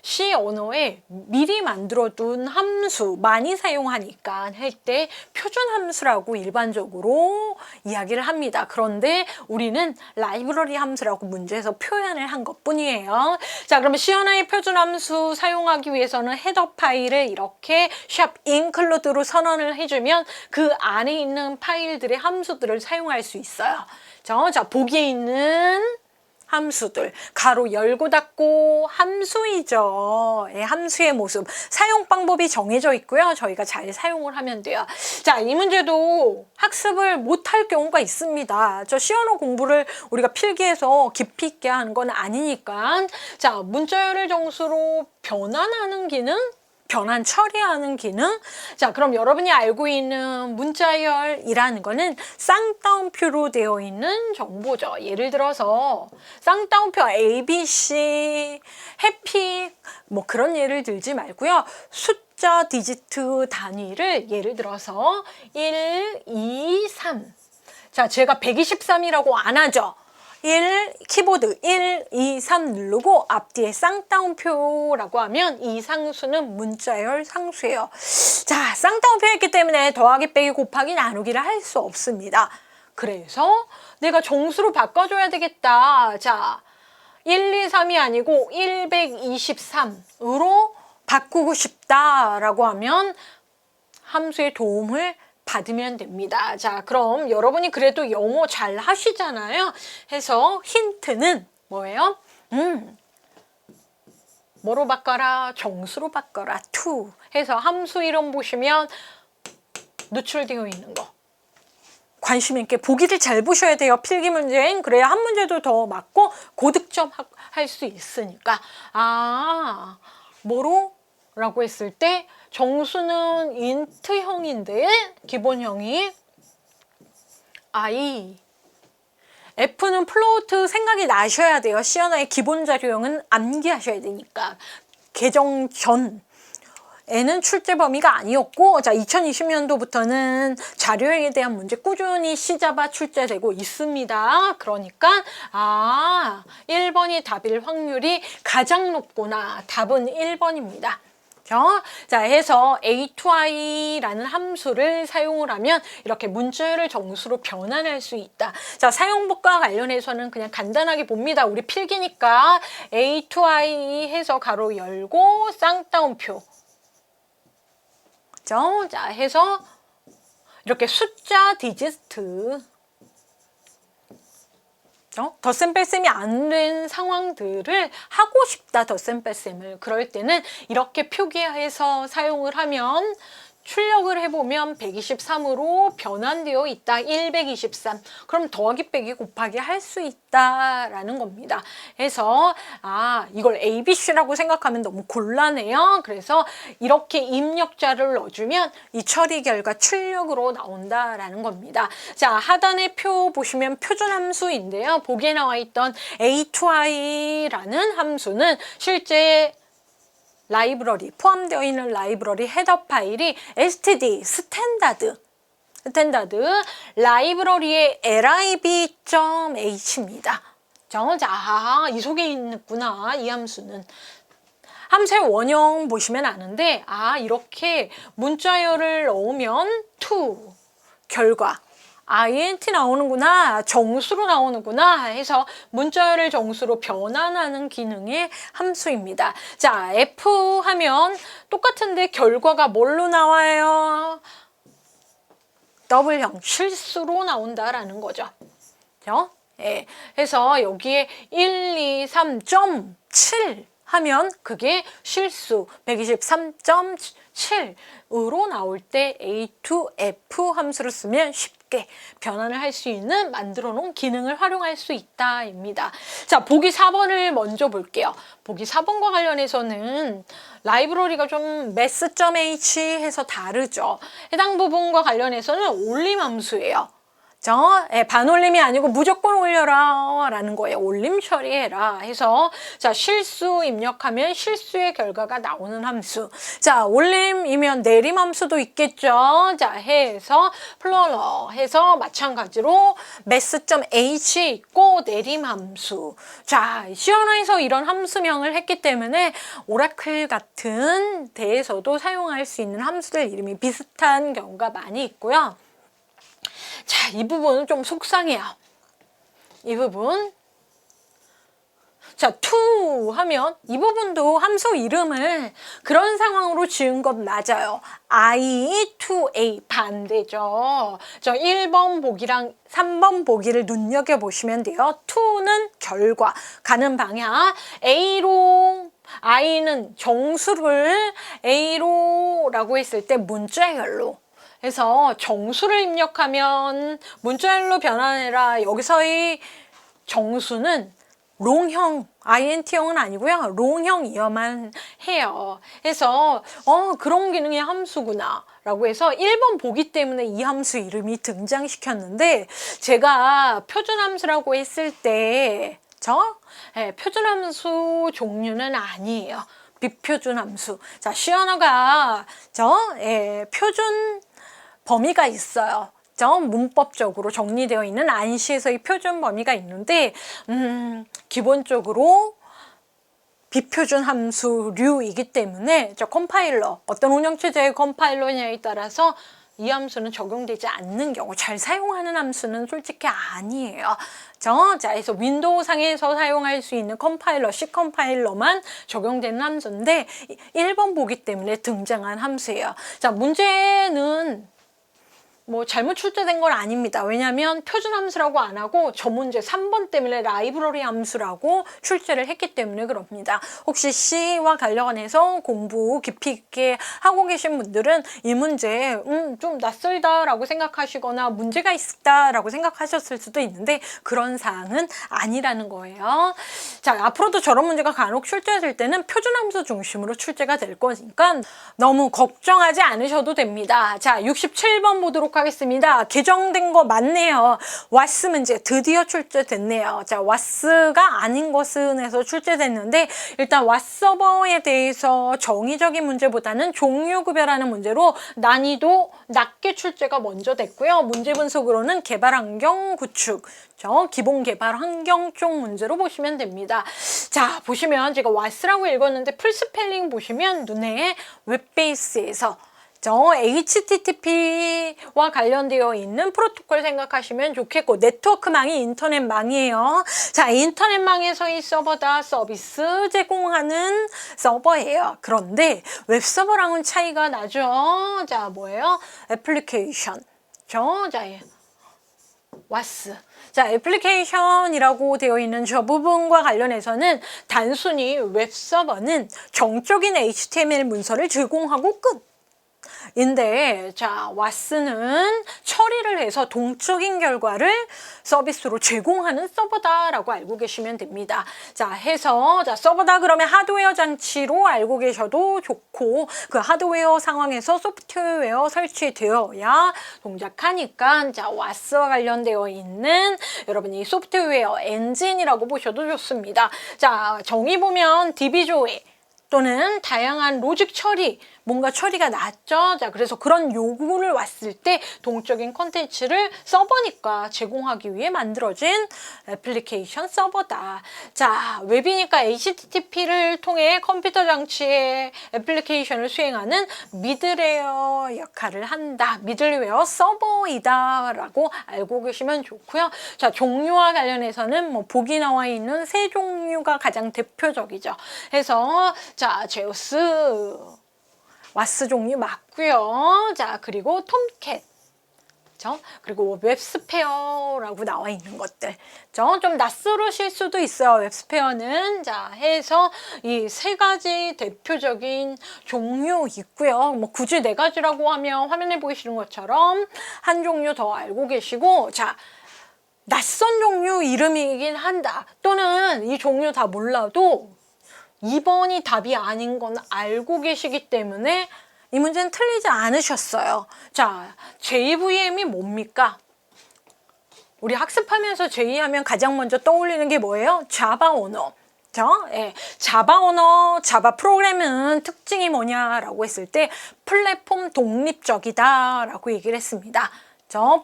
C 언어에 미리 만들어둔 함수 많이 사용하니까 할 때 표준 함수라고 일반적으로 이야기를 합니다. 그런데 우리는 라이브러리 함수라고 문제에서 표현을 한 것뿐이에요. 그러면 C 언어의 표준 함수 사용하기 위해서는 헤더 파일을 이렇게 #include로 선언을 해주면 그 안에 있는 파일들의 함수들을 사용할 수 있어요. 보기에 있는 함수들, 가로 열고 닫고 함수이죠. 함수의 모습, 사용 방법이 정해져 있고요. 저희가 잘 사용을 하면 돼요. 이 문제도 학습을 못할 경우가 있습니다. C 언어 공부를 우리가 필기해서 깊이 있게 하는 건 아니니까. 문자열을 정수로 변환하는 기능, 변환 처리하는 기능. 그럼 여러분이 알고 있는 문자열이라는 거는 쌍따옴표로 되어 있는 정보죠. 예를 들어서 쌍따옴표 ABC, 해피 뭐 그런 예를 들지 말고요. 숫자 디지트 단위를 예를 들어서 1, 2, 3. 제가 123이라고 안 하죠. 키보드 1, 2, 3 누르고 앞뒤에 쌍따옴표라고 하면 이 상수는 문자열 상수예요. 쌍따옴표였기 때문에 더하기, 빼기, 곱하기, 나누기를 할 수 없습니다. 그래서 내가 정수로 바꿔줘야 되겠다. 1, 2, 3이 아니고 123으로 바꾸고 싶다라고 하면 함수의 도움을 받으면 됩니다. 그럼 여러분이 그래도 영어 잘 하시잖아요. 해서 힌트는 뭐예요? 뭐로 바꿔라? 정수로 바꿔라. to 해서 함수 이름 보시면 노출되어 있는 거. 관심 있게 보기를 잘 보셔야 돼요. 필기 문제엔. 그래야 한 문제도 더 맞고 고득점 할 수 있으니까. 뭐로? 라고 했을 때 정수는 인트형인데 기본형이 I, F는 플로트 생각이 나셔야 돼요. C 언어의 기본 자료형은 암기하셔야 되니까. 개정 전 N은 출제 범위가 아니었고 2020년도부터는 자료형에 대한 문제 꾸준히 C자바 출제되고 있습니다. 그러니까 1번이 답일 확률이 가장 높구나. 답은 1번입니다. 해서 A2I라는 함수를 사용을 하면 이렇게 문자열을 정수로 변환할 수 있다. 사용법과 관련해서는 그냥 간단하게 봅니다. 우리 필기니까 A2I 해서 가로 열고 쌍따옴표. 해서 이렇게 숫자 디지트. 덧셈 뺄셈이 안 된 상황들을 하고 싶다. 덧셈 뺄셈을. 그럴 때는 이렇게 표기해서 사용을 하면 출력을 해보면 123으로 변환되어 있다. 123. 그럼 더하기 빼기 곱하기 할 수 있다라는 겁니다. 그래서 이걸 ABC라고 생각하면 너무 곤란해요. 그래서 이렇게 입력자를 넣어주면 이 처리 결과 출력으로 나온다라는 겁니다. 자, 하단의 표 보시면 표준함수인데요. 보기에 나와 있던 A2i라는 함수는 실제 라이브러리, 포함되어 있는 라이브러리 헤더 파일이 std, 스탠다드 라이브러리의 lib.h입니다. 자, 이 속에 있구나, 이 함수는. 함수의 원형 보시면 아는데, 이렇게 문자열을 넣으면 to, 결과, int 나오는구나, 정수로 나오는구나 해서 문자열을 정수로 변환하는 기능의 함수입니다. 자, f 하면 똑같은데 결과가 뭘로 나와요? 더블형, 실수로 나온다라는 거죠. 그죠? 예. 해서 여기에 123.7 하면 그게 실수 123.7으로 나올 때 A2F 함수를 쓰면 쉽게 변환을 할 수 있는 만들어 놓은 기능을 활용할 수 있다입니다. 자, 보기 4번을 먼저 볼게요. 보기 4번과 관련해서는 라이브러리가 좀 math.h 해서 다르죠. 해당 부분과 관련해서는 올림 함수예요. 반올림이 아니고 무조건 올려라 라는 거예요. 올림 처리해라 해서, 자, 실수 입력하면 실수의 결과가 나오는 함수. 자, 올림이면 내림 함수도 있겠죠. 자, 해서 플러러 해서 마찬가지로 math.h 있고 내림 함수. 자, 시연화에서 이런 함수명을 했기 때문에 오라클 같은 데에서도 사용할 수 있는 함수들 이름이 비슷한 경우가 많이 있고요. 자, 이 부분은 좀 속상해요. 이 부분. 자, to 하면 이 부분도 함수 이름을 그런 상황으로 지은 것 맞아요. I to A 반대죠. 저 1번 보기랑 3번 보기를 눈여겨보시면 돼요. to는 결과, 가는 방향. A로, I는 정수를 A로라고 했을 때 문자열로. 그래서 정수를 입력하면 문자열로 변환해라. 여기서의 정수는 롱형, int형은 아니고요. 롱형이어만 해요. 그래서 그런 기능의 함수구나 라고 해서 1번 보기 때문에 이 함수 이름이 등장시켰는데, 제가 표준함수라고 했을 때 표준함수 종류는 아니에요. 비표준함수. 자, 시언어가 표준 범위가 있어요. 문법적으로 정리되어 있는 안시에서의 표준 범위가 있는데, 기본적으로 비표준 함수류이기 때문에 컴파일러, 어떤 운영체제의 컴파일러냐에 따라서 이 함수는 적용되지 않는 경우, 잘 사용하는 함수는 솔직히 아니에요. 자, 그래서 윈도우 상에서 사용할 수 있는 컴파일러, C 컴파일러만 적용되는 함수인데 1번 보기 때문에 등장한 함수예요. 자, 문제는 잘못 출제된 건 아닙니다. 왜냐하면 표준 함수라고 안 하고 저 문제 3번 때문에 라이브러리 함수라고 출제를 했기 때문에 그럽니다. 혹시 C와 관련해서 공부 깊이 있게 하고 계신 분들은 이 문제 좀 낯설다라고 생각하시거나 문제가 있다라고 생각하셨을 수도 있는데 그런 사항은 아니라는 거예요. 자, 앞으로도 저런 문제가 간혹 출제될 때는 표준 함수 중심으로 출제가 될 거니까 너무 걱정하지 않으셔도 됩니다. 자, 67번 보도록 하겠습니다. 개정된 거 맞네요. 왓스 문제 드디어 출제됐네요. 자, 왓스가 아닌 것은에서 출제됐는데, 일단 왓서버에 대해서 정의적인 문제보다는 종류 구별하는 문제로 난이도 낮게 출제가 먼저 됐고요. 문제 분석으로는 개발 환경 구축, 기본 개발 환경 쪽 문제로 보시면 됩니다. 자, 보시면 제가 왓스라고 읽었는데 풀스펠링 보시면 눈에 웹베이스에서 HTTP와 관련되어 있는 프로토콜 생각하시면 좋겠고, 네트워크망이 인터넷망이에요. 자, 인터넷망에서의 서버다. 서비스 제공하는 서버예요. 그런데 웹서버랑은 차이가 나죠. 자, 뭐예요? 애플리케이션. 자, 왓스. 자, 애플리케이션이라고 되어 있는 저 부분과 관련해서는 단순히 웹서버는 정적인 HTML 문서를 제공하고 끝. 인데, 자, 왓스는 처리를 해서 동적인 결과를 서비스로 제공하는 서버다라고 알고 계시면 됩니다. 자, 해서, 자, 서버다 그러면 하드웨어 장치로 알고 계셔도 좋고, 그 하드웨어 상황에서 소프트웨어 설치되어야 동작하니까, 자, 왓스와 관련되어 있는 여러분이 소프트웨어 엔진이라고 보셔도 좋습니다. 자, 정의 보면 DB-조회 또는 다양한 로직 처리, 뭔가 처리가 낮죠. 자, 그래서 그런 요구를 왔을 때 동적인 콘텐츠를 서버니까 제공하기 위해 만들어진 애플리케이션 서버다. 자, 웹이니까 HTTP를 통해 컴퓨터 장치에 애플리케이션을 수행하는 미들웨어 역할을 한다. 미들웨어 서버이다 라고 알고 계시면 좋고요. 자, 종류와 관련해서는 뭐 보기 나와 있는 세 종류가 가장 대표적이죠. 해서 자, 제우스 왓스 종류 맞고요. 자, 그리고 톰캣, 그리고 웹스페어라고 나와 있는 것들, 좀 낯설으실 수도 있어요. 웹스페어는 자 해서 이 세 가지 대표적인 종류 있고요. 뭐 굳이 네 가지라고 하면 화면에 보이시는 것처럼 한 종류 더 알고 계시고, 자, 낯선 종류 이름이긴 한다. 또는 이 종류 다 몰라도 2번이 답이 아닌 건 알고 계시기 때문에 이 문제는 틀리지 않으셨어요. 자, JVM이 뭡니까? 우리 학습하면서 J 하면 가장 먼저 떠올리는 게 뭐예요? 자바 언어. 자바 언어, 자바 프로그램은 특징이 뭐냐라고 했을 때 플랫폼 독립적이다라고 얘기를 했습니다.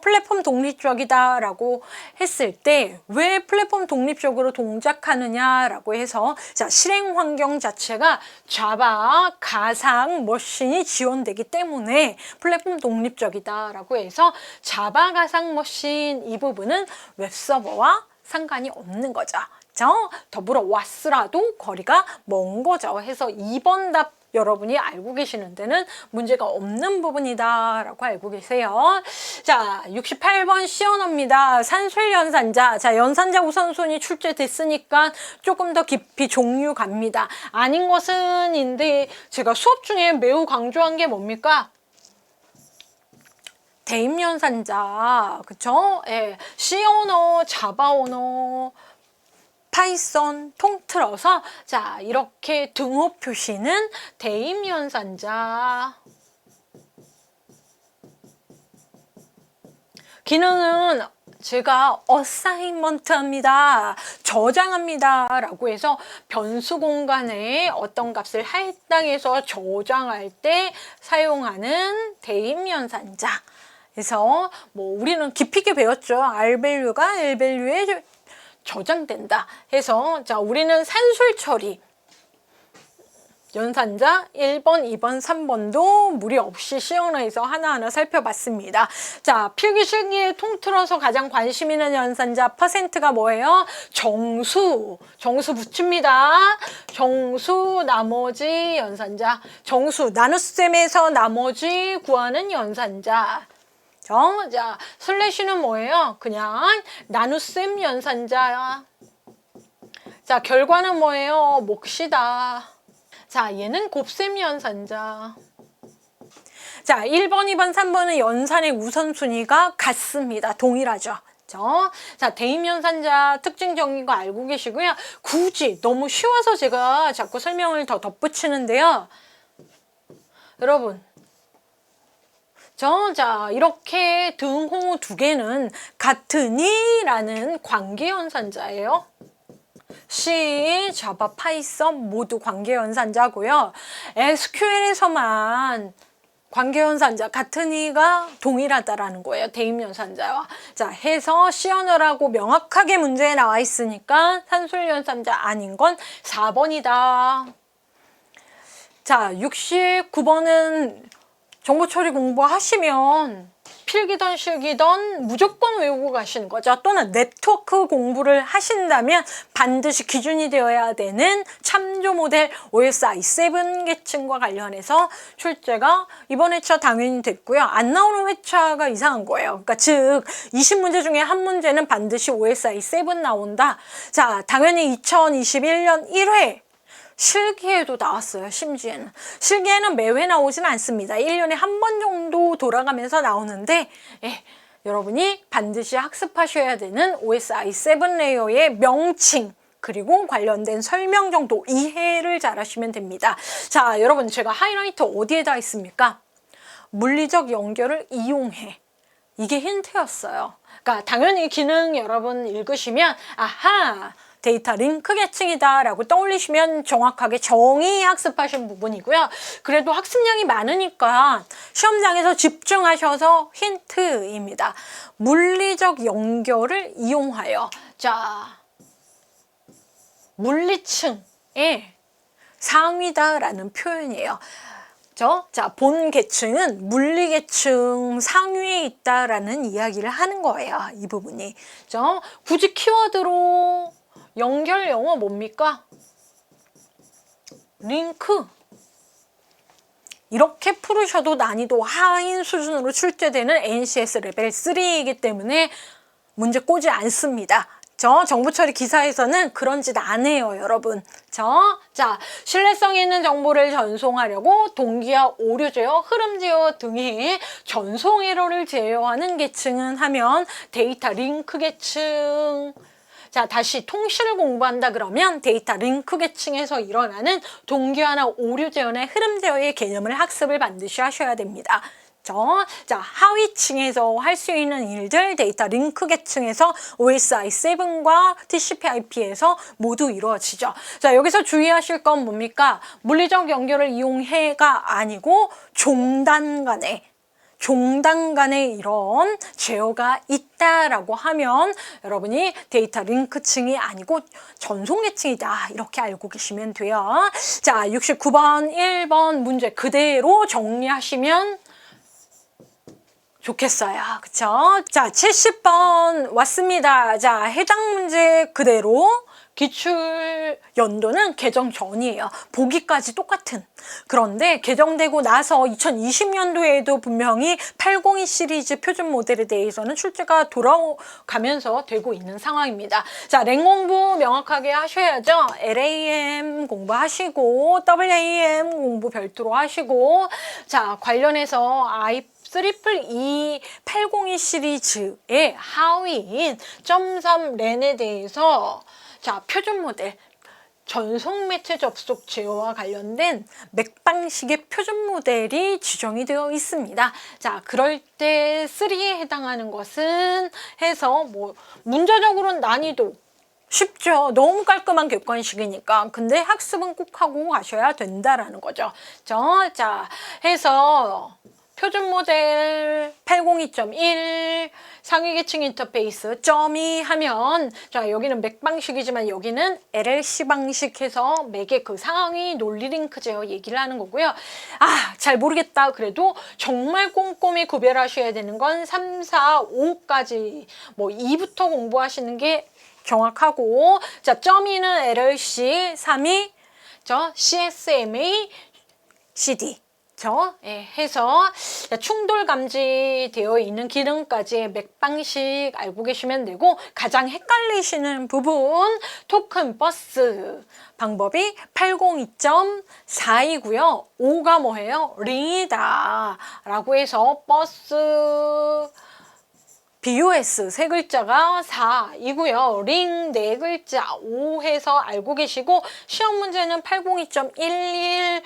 플랫폼 독립적이다라고 했을 때 왜 플랫폼 독립적으로 동작하느냐라고 해서, 자, 실행 환경 자체가 자바 가상 머신이 지원되기 때문에 플랫폼 독립적이다라고 해서 자바 가상 머신 이 부분은 웹서버와 상관이 없는 거죠. 더불어 왓스라도 거리가 먼 거죠. 해서 2번 답 여러분이 알고 계시는 데는 문제가 없는 부분이다 라고 알고 계세요. 자, 68번 시언어입니다. 산술연산자. 자, 연산자 우선순위 출제됐으니까 조금 더 깊이 종류 갑니다. 아닌 것은 인데 제가 수업 중에 매우 강조한 게 뭡니까? 대입연산자, 그쵸? 예, C 언어, 자바 언어, 파이썬 통틀어서, 자, 이렇게 등호 표시는 대입연산자. 기능은 제가 어사인먼트 합니다, 저장합니다 라고 해서 변수 공간에 어떤 값을 할당해서 저장할 때 사용하는 대입연산자. 그래서 뭐 우리는 깊이 있게 배웠죠. R밸류가 L밸류에 저장된다 해서, 자, 우리는 산술 처리 연산자 1번, 2번, 3번도 무리 없이 시언어에서 하나하나 살펴봤습니다. 자, 필기 실기에 통틀어서 가장 관심 있는 연산자 퍼센트가 뭐예요? 정수 붙입니다. 정수 나머지 연산자, 정수 나눗셈에서 나머지 구하는 연산자. 자, 슬래시는 뭐예요? 그냥 나눗셈 연산자. 자, 결과는 뭐예요? 몫이다. 자, 얘는 곱셈 연산자. 자, 1번, 2번, 3번은 연산의 우선순위가 같습니다. 동일하죠. 자, 대입연산자 특징 정의인 거 알고 계시고요. 굳이 너무 쉬워서 제가 자꾸 설명을 더 덧붙이는데요. 여러분, 자, 이렇게 등호 두 개는 같으니라는 관계연산자예요. C, 자바, 파이썬 모두 관계연산자고요. SQL에서만 관계연산자 같으니가 동일하다라는 거예요. 대입연산자와. 자, 해서 C 언어라고 명확하게 문제에 나와 있으니까 산술연산자 아닌 건 4번이다. 자, 69번은 정보처리 공부하시면 필기던 실기던 무조건 외우고 가시는 거죠. 또는 네트워크 공부를 하신다면 반드시 기준이 되어야 되는 참조 모델 OSI7 계층과 관련해서 출제가 이번 회차 당연히 됐고요. 안 나오는 회차가 이상한 거예요. 그러니까 즉 20문제 중에 한 문제는 반드시 OSI7 나온다. 자, 당연히 2021년 1회 실기에도 나왔어요. 심지어는. 실기에는 매회 나오진 않습니다. 1년에 한 번 정도 돌아가면서 나오는데 여러분이 반드시 학습하셔야 되는 OSI 7레이어의 명칭 그리고 관련된 설명 정도 이해를 잘 하시면 됩니다. 자, 여러분 제가 하이라이트 어디에다 있습니까? 물리적 연결을 이용해. 이게 힌트였어요. 그러니까 당연히 기능 여러분 읽으시면 아하! 데이터 링크 계층이다 라고 떠올리시면 정확하게 정의 학습하신 부분이고요. 그래도 학습량이 많으니까 시험장에서 집중하셔서 힌트입니다. 물리적 연결을 이용하여. 자, 물리층의 상위다라는 표현이에요. 자, 본 계층은 물리 계층 상위에 있다라는 이야기를 하는 거예요. 이 부분이. 굳이 키워드로 연결 영어 뭡니까? 링크. 이렇게 풀으셔도 난이도 하인 수준으로 출제되는 NCS 레벨 3이기 때문에 문제 꼬지 않습니다. 정보 처리 기사에서는 그런 짓 안 해요, 여러분. 자, 신뢰성 있는 정보를 전송하려고 동기화, 오류 제어, 흐름 제어 등의 전송 에러를 제어하는 계층은 하면 데이터 링크 계층. 자, 다시 통신을 공부한다 그러면 데이터 링크 계층에서 일어나는 동기화나 오류 제어나 흐름 제어의 개념을 학습을 반드시 하셔야 됩니다. 자, 하위층에서 할 수 있는 일들 데이터 링크 계층에서 OSI 7과 TCP/IP에서 모두 이루어지죠. 자, 여기서 주의하실 건 뭡니까? 물리적 연결을 이용해가 아니고 종단 간에 이런 제어가 있다라고 하면 여러분이 데이터 링크층이 아니고 전송 계층이다 이렇게 알고 계시면 돼요. 자, 69번 1번 문제 그대로 정리하시면 좋겠어요. 그쵸? 자, 70번 왔습니다. 자, 해당 문제 그대로 기출 연도는 개정 전이에요. 보기까지 똑같은. 그런데 개정되고 나서 2020년도에도 분명히 802 시리즈 표준 모델에 대해서는 출제가 돌아가면서 되고 있는 상황입니다. 자, 랭 공부 명확하게 하셔야죠. LAM 공부하시고 WAM 공부 별도로 하시고 자, 관련해서 IEEE 802 시리즈의 하위인 .3 랜에 대해서 자, 표준 모델 전송 매체 접속 제어와 관련된 맥방식의 표준 모델이 지정이 되어 있습니다. 자, 그럴 때 3에 해당하는 것은 해서 문제적으로는 난이도 쉽죠. 너무 깔끔한 객관식이니까. 근데 학습은 꼭 하고 가셔야 된다라는 거죠. 자, 해서 표준 모델 802.1 상위 계층 인터페이스 .2 하면 자, 여기는 맥 방식이지만 여기는 LLC 방식 해서 맥의 그 상위 논리 링크 제어 얘기를 하는 거고요. 잘 모르겠다. 그래도 정말 꼼꼼히 구별하셔야 되는 건 3, 4, 5까지 2부터 공부하시는 게 정확하고 자, .2는 LLC, 3위 CSMA, CD 해서 충돌 감지되어 있는 기능까지의 맥 방식 알고 계시면 되고 가장 헷갈리시는 부분 토큰 버스 방법이 802.4이고요. 5가 뭐예요? 링이다 라고 해서 버스 BOS 세 글자가 4이고요. 링 네 글자 5 해서 알고 계시고 시험 문제는 802.11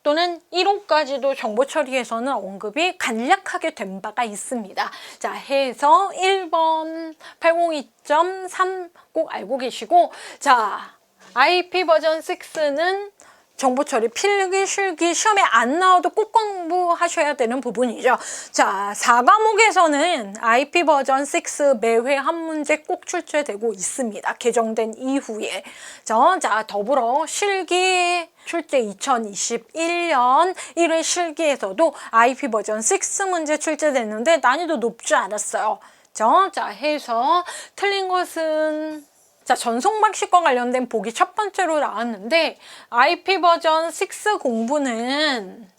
또는 1호까지도 정보 처리에서는 언급이 간략하게 된 바가 있습니다. 자, 해서 1번 802.3 꼭 알고 계시고 자, IP 버전 6는 정보 처리 필기, 실기, 시험에 안 나와도 꼭 공부하셔야 되는 부분이죠. 자, 4과목에서는 IP 버전 6 매회 한 문제 꼭 출제되고 있습니다. 개정된 이후에. 자, 더불어 실기 출제 2021년 1회 실기에서도 IP 버전 6 문제 출제됐는데 난이도 높지 않았어요. 자, 해서 틀린 것은 자, 전송 방식과 관련된 보기 첫 번째로 나왔는데 IP 버전 6 공부는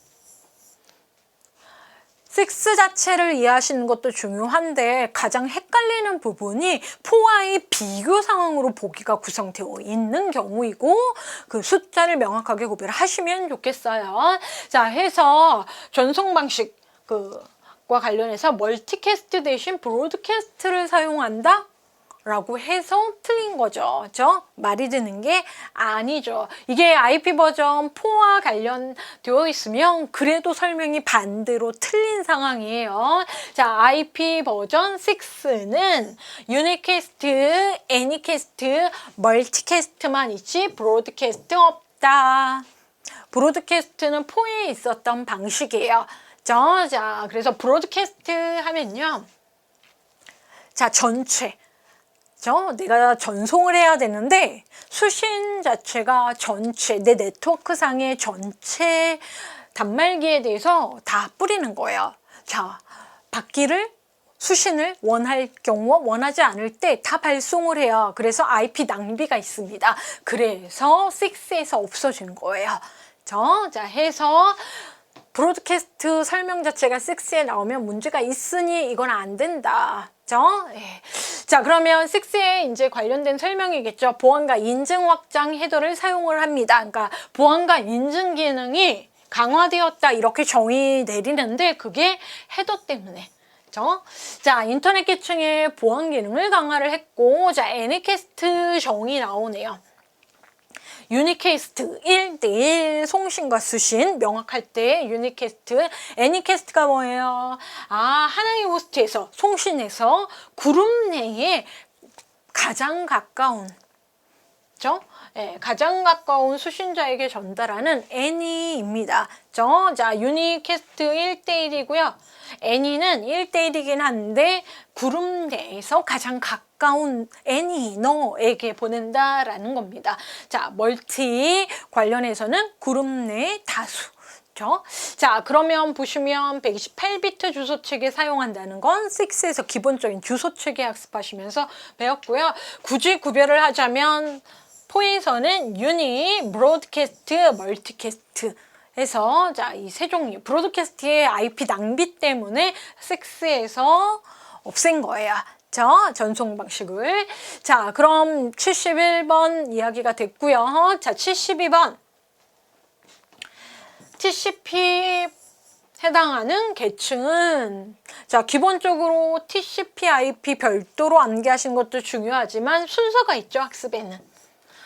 6 자체를 이해하시는 것도 중요한데 가장 헷갈리는 부분이 4와의 비교 상황으로 보기가 구성되어 있는 경우이고 그 숫자를 명확하게 구별하시면 좋겠어요. 자, 해서 전송 방식 과 관련해서 멀티캐스트 대신 브로드캐스트를 사용한다? 라고 해서 틀린 거죠. 그죠? 말이 되는 게 아니죠. 이게 IP 버전 4와 관련되어 있으면 그래도 설명이 반대로 틀린 상황이에요. 자, IP 버전 6는 유니캐스트, 애니캐스트, 멀티캐스트만 있지 브로드캐스트 없다. 브로드캐스트는 4에 있었던 방식이에요. 자, 그래서 브로드캐스트 하면요. 자, 전체. 내가 전송을 해야 되는데 수신 자체가 전체 내 네트워크 상의 전체 단말기에 대해서 다 뿌리는 거예요. 자, 받기를 수신을 원할 경우 원하지 않을 때 다 발송을 해요. 그래서 IP 낭비가 있습니다. 그래서 6에서 없어진 거예요. 자, 해서 브로드캐스트 설명 자체가 6에 나오면 문제가 있으니 이건 안 된다. 자, 그러면 6에 이제 관련된 설명이겠죠. 보안과 인증 확장 헤더를 사용을 합니다. 그러니까 보안과 인증 기능이 강화되었다 이렇게 정의 내리는데 그게 헤더 때문에. 자, 인터넷 계층의 보안 기능을 강화를 했고, 자, 애니캐스트 정의 나오네요. 유니캐스트 1대1 송신과 수신 명확할 때 유니캐스트, 애니캐스트가 뭐예요? 하나의 호스트에서 송신해서 그룹 내에 가장 가까운 가장 가까운 수신자에게 전달하는 애니입니다. 자, 유니캐스트 1대1이고요. 애니는 1대1이긴 한데 그룹 내에서 가장 가까운 애니 너에게 보낸다라는 겁니다. 자, 멀티 관련해서는 그룹 내 다수. 자, 그러면 보시면 128비트 주소 체계 사용한다는 건 6에서 기본적인 주소 체계 학습하시면서 배웠고요. 굳이 구별을 하자면 4에서는 유니, 브로드캐스트, 멀티캐스트 해서 자, 이 세 종류 브로드캐스트의 IP 낭비 때문에 6에서 없앤 거예요. 전송 방식을. 자, 그럼 71번 이야기가 됐고요. 자, 72번. TCP 해당하는 계층은 자, 기본적으로 TCP IP 별도로 암기하시는 것도 중요하지만 순서가 있죠, 학습에는.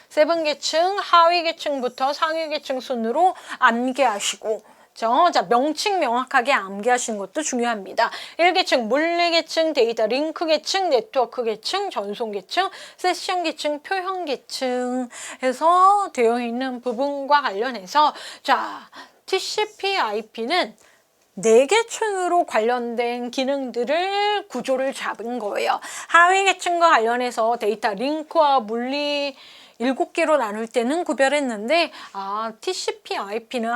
7 계층, 하위 계층부터 상위 계층 순으로 암기하시고 자, 명칭 명확하게 암기하시는 것도 중요합니다. 1계층, 물리 계층, 데이터 링크 계층, 네트워크 계층, 전송 계층, 세션 계층, 표현 계층 해서 되어 있는 부분과 관련해서 자, TCP IP는 4계층으로 관련된 기능들을 구조를 잡은 거예요. 하위 계층과 관련해서 데이터 링크와 물리 7개로 나눌 때는 구별했는데 TCP IP는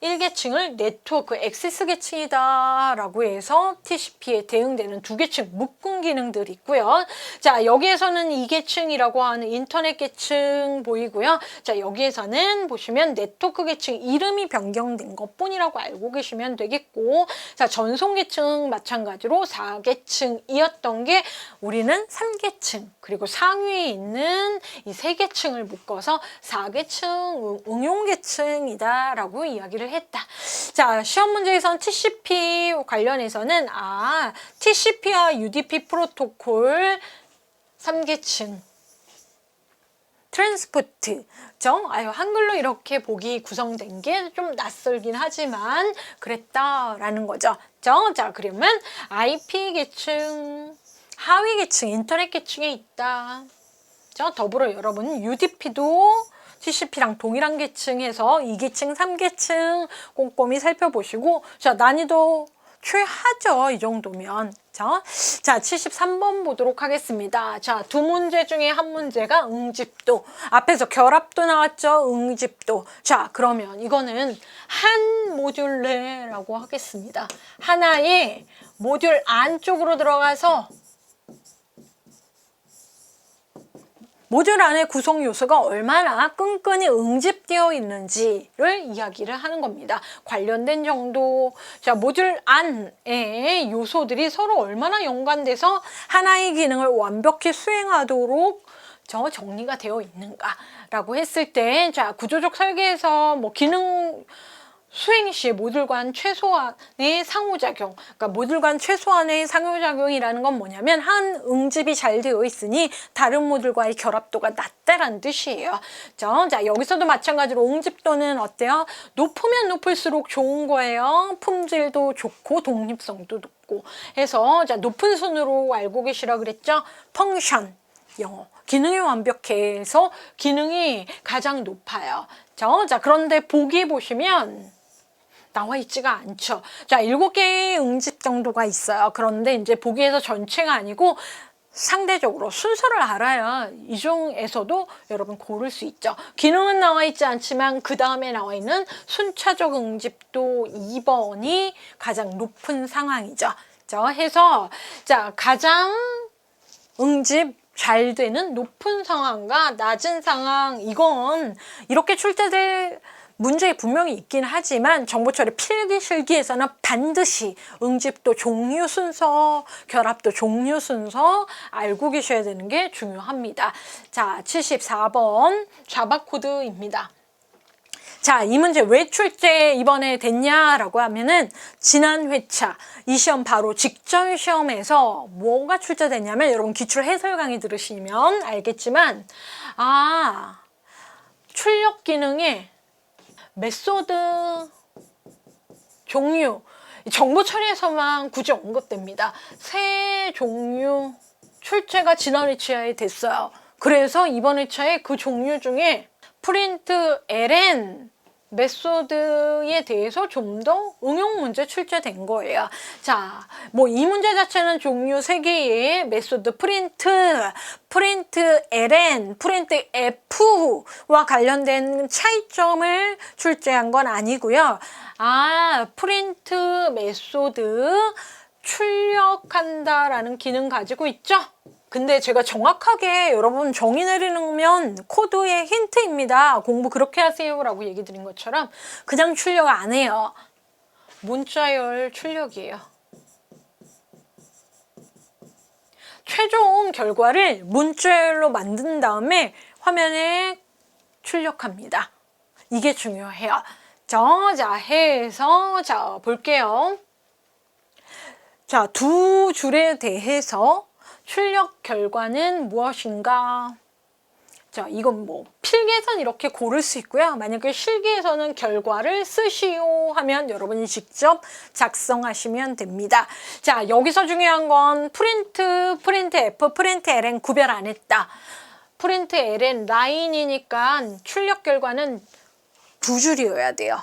1계층을 네트워크 액세스 계층이다 라고 해서 TCP에 대응되는 2계층 묶음 기능들이 있고요. 자, 여기에서는 2계층이라고 하는 인터넷 계층 보이고요. 자, 여기에서는 보시면 네트워크 계층 이름이 변경된 것 뿐이라고 알고 계시면 되겠고, 자, 전송 계층 마찬가지로 4계층이었던 게 우리는 3계층 그리고 상위에 있는 이 3계층을 묶어서 4계층 응용 계층이다 라고 이야기를 했다. 자, 시험 문제에선 TCP 관련해서는 TCP와 UDP 프로토콜 3계층 트랜스포트 한글로 이렇게 보기 구성된 게 좀 낯설긴 하지만 그랬다라는 거죠. 자, 그러면 IP 계층, 하위 계층, 인터넷 계층에 있다. 더불어 여러분 UDP도 TCP랑 동일한 계층에서 2계층, 3계층 꼼꼼히 살펴보시고 자, 난이도 최하죠. 이 정도면. 자, 73번 보도록 하겠습니다. 자, 2문제 중에 한 문제가 응집도. 앞에서 결합도 나왔죠. 응집도. 자, 그러면 이거는 한 모듈내라고 하겠습니다. 하나의 모듈 안쪽으로 들어가서 모듈 안에 구성 요소가 얼마나 끈끈이 응집되어 있는지를 이야기를 하는 겁니다. 관련된 정도, 자, 모듈 안에 요소들이 서로 얼마나 연관돼서 하나의 기능을 완벽히 수행하도록 정리가 되어 있는가라고 했을 때, 자, 구조적 설계에서 뭐 기능 수행 시 모듈 간 최소한의 상호작용, 그러니까 모듈 간 최소한의 상호작용이라는 건 뭐냐면 한 응집이 잘 되어 있으니 다른 모듈과의 결합도가 낮다라는 뜻이에요. 자, 여기서도 마찬가지로 응집도는 어때요? 높으면 높을수록 좋은 거예요. 품질도 좋고 독립성도 높고 해서 자, 높은 순으로 알고 계시라 그랬죠? 펑션, 영어. 기능이 완벽해서 기능이 가장 높아요. 자, 그런데 보기 보시면 나와 있지가 않죠. 자, 7개의 응집 정도가 있어요. 그런데 이제 보기에서 전체가 아니고 상대적으로 순서를 알아야 이 중에서도 여러분 고를 수 있죠. 기능은 나와 있지 않지만 그 다음에 나와 있는 순차적 응집도 2번이 가장 높은 상황이죠. 자, 해서 자, 가장 응집 잘 되는 높은 상황과 낮은 상황, 이건 이렇게 출제될 문제에 분명히 있긴 하지만 정보 처리 필기 실기에서는 반드시 응집도 종류 순서, 결합도 종류 순서 알고 계셔야 되는 게 중요합니다. 자, 74번 자바 코드입니다. 자, 이 문제 왜 출제 이번에 됐냐라고 하면은 지난 회차 이 시험 바로 직전 시험에서 뭐가 출제됐냐면 여러분 기출 해설 강의 들으시면 알겠지만 출력 기능에 메소드 종류 정보 처리에서만 굳이 언급됩니다. 세 종류 출제가 지난 회차에 됐어요. 그래서 이번 회차에 그 종류 중에 프린트 ln 메소드에 대해서 좀 더 응용 문제 출제된 거예요. 자, 뭐 이 문제 자체는 종류 3개의 메소드 프린트 ln, 프린트 f와 관련된 차이점을 출제한 건 아니고요. 프린트 메소드 출력한다라는 기능 가지고 있죠? 근데 제가 정확하게 여러분 정의 내리면 코드의 힌트입니다. 공부 그렇게 하세요 라고 얘기 드린 것처럼 그냥 출력 안 해요. 문자열 출력이에요. 최종 결과를 문자열로 만든 다음에 화면에 출력합니다. 이게 중요해요. 자, 해서 자, 볼게요. 자, 두 줄에 대해서 출력 결과는 무엇인가? 자, 이건 뭐 필기에서는 이렇게 고를 수 있고요. 만약에 실기에서는 결과를 쓰시오 하면 여러분이 직접 작성하시면 됩니다. 자, 여기서 중요한 건 프린트 F, 프린트 ln 구별 안 했다. 프린트 ln 라인이니까 출력 결과는 2줄이어야 돼요.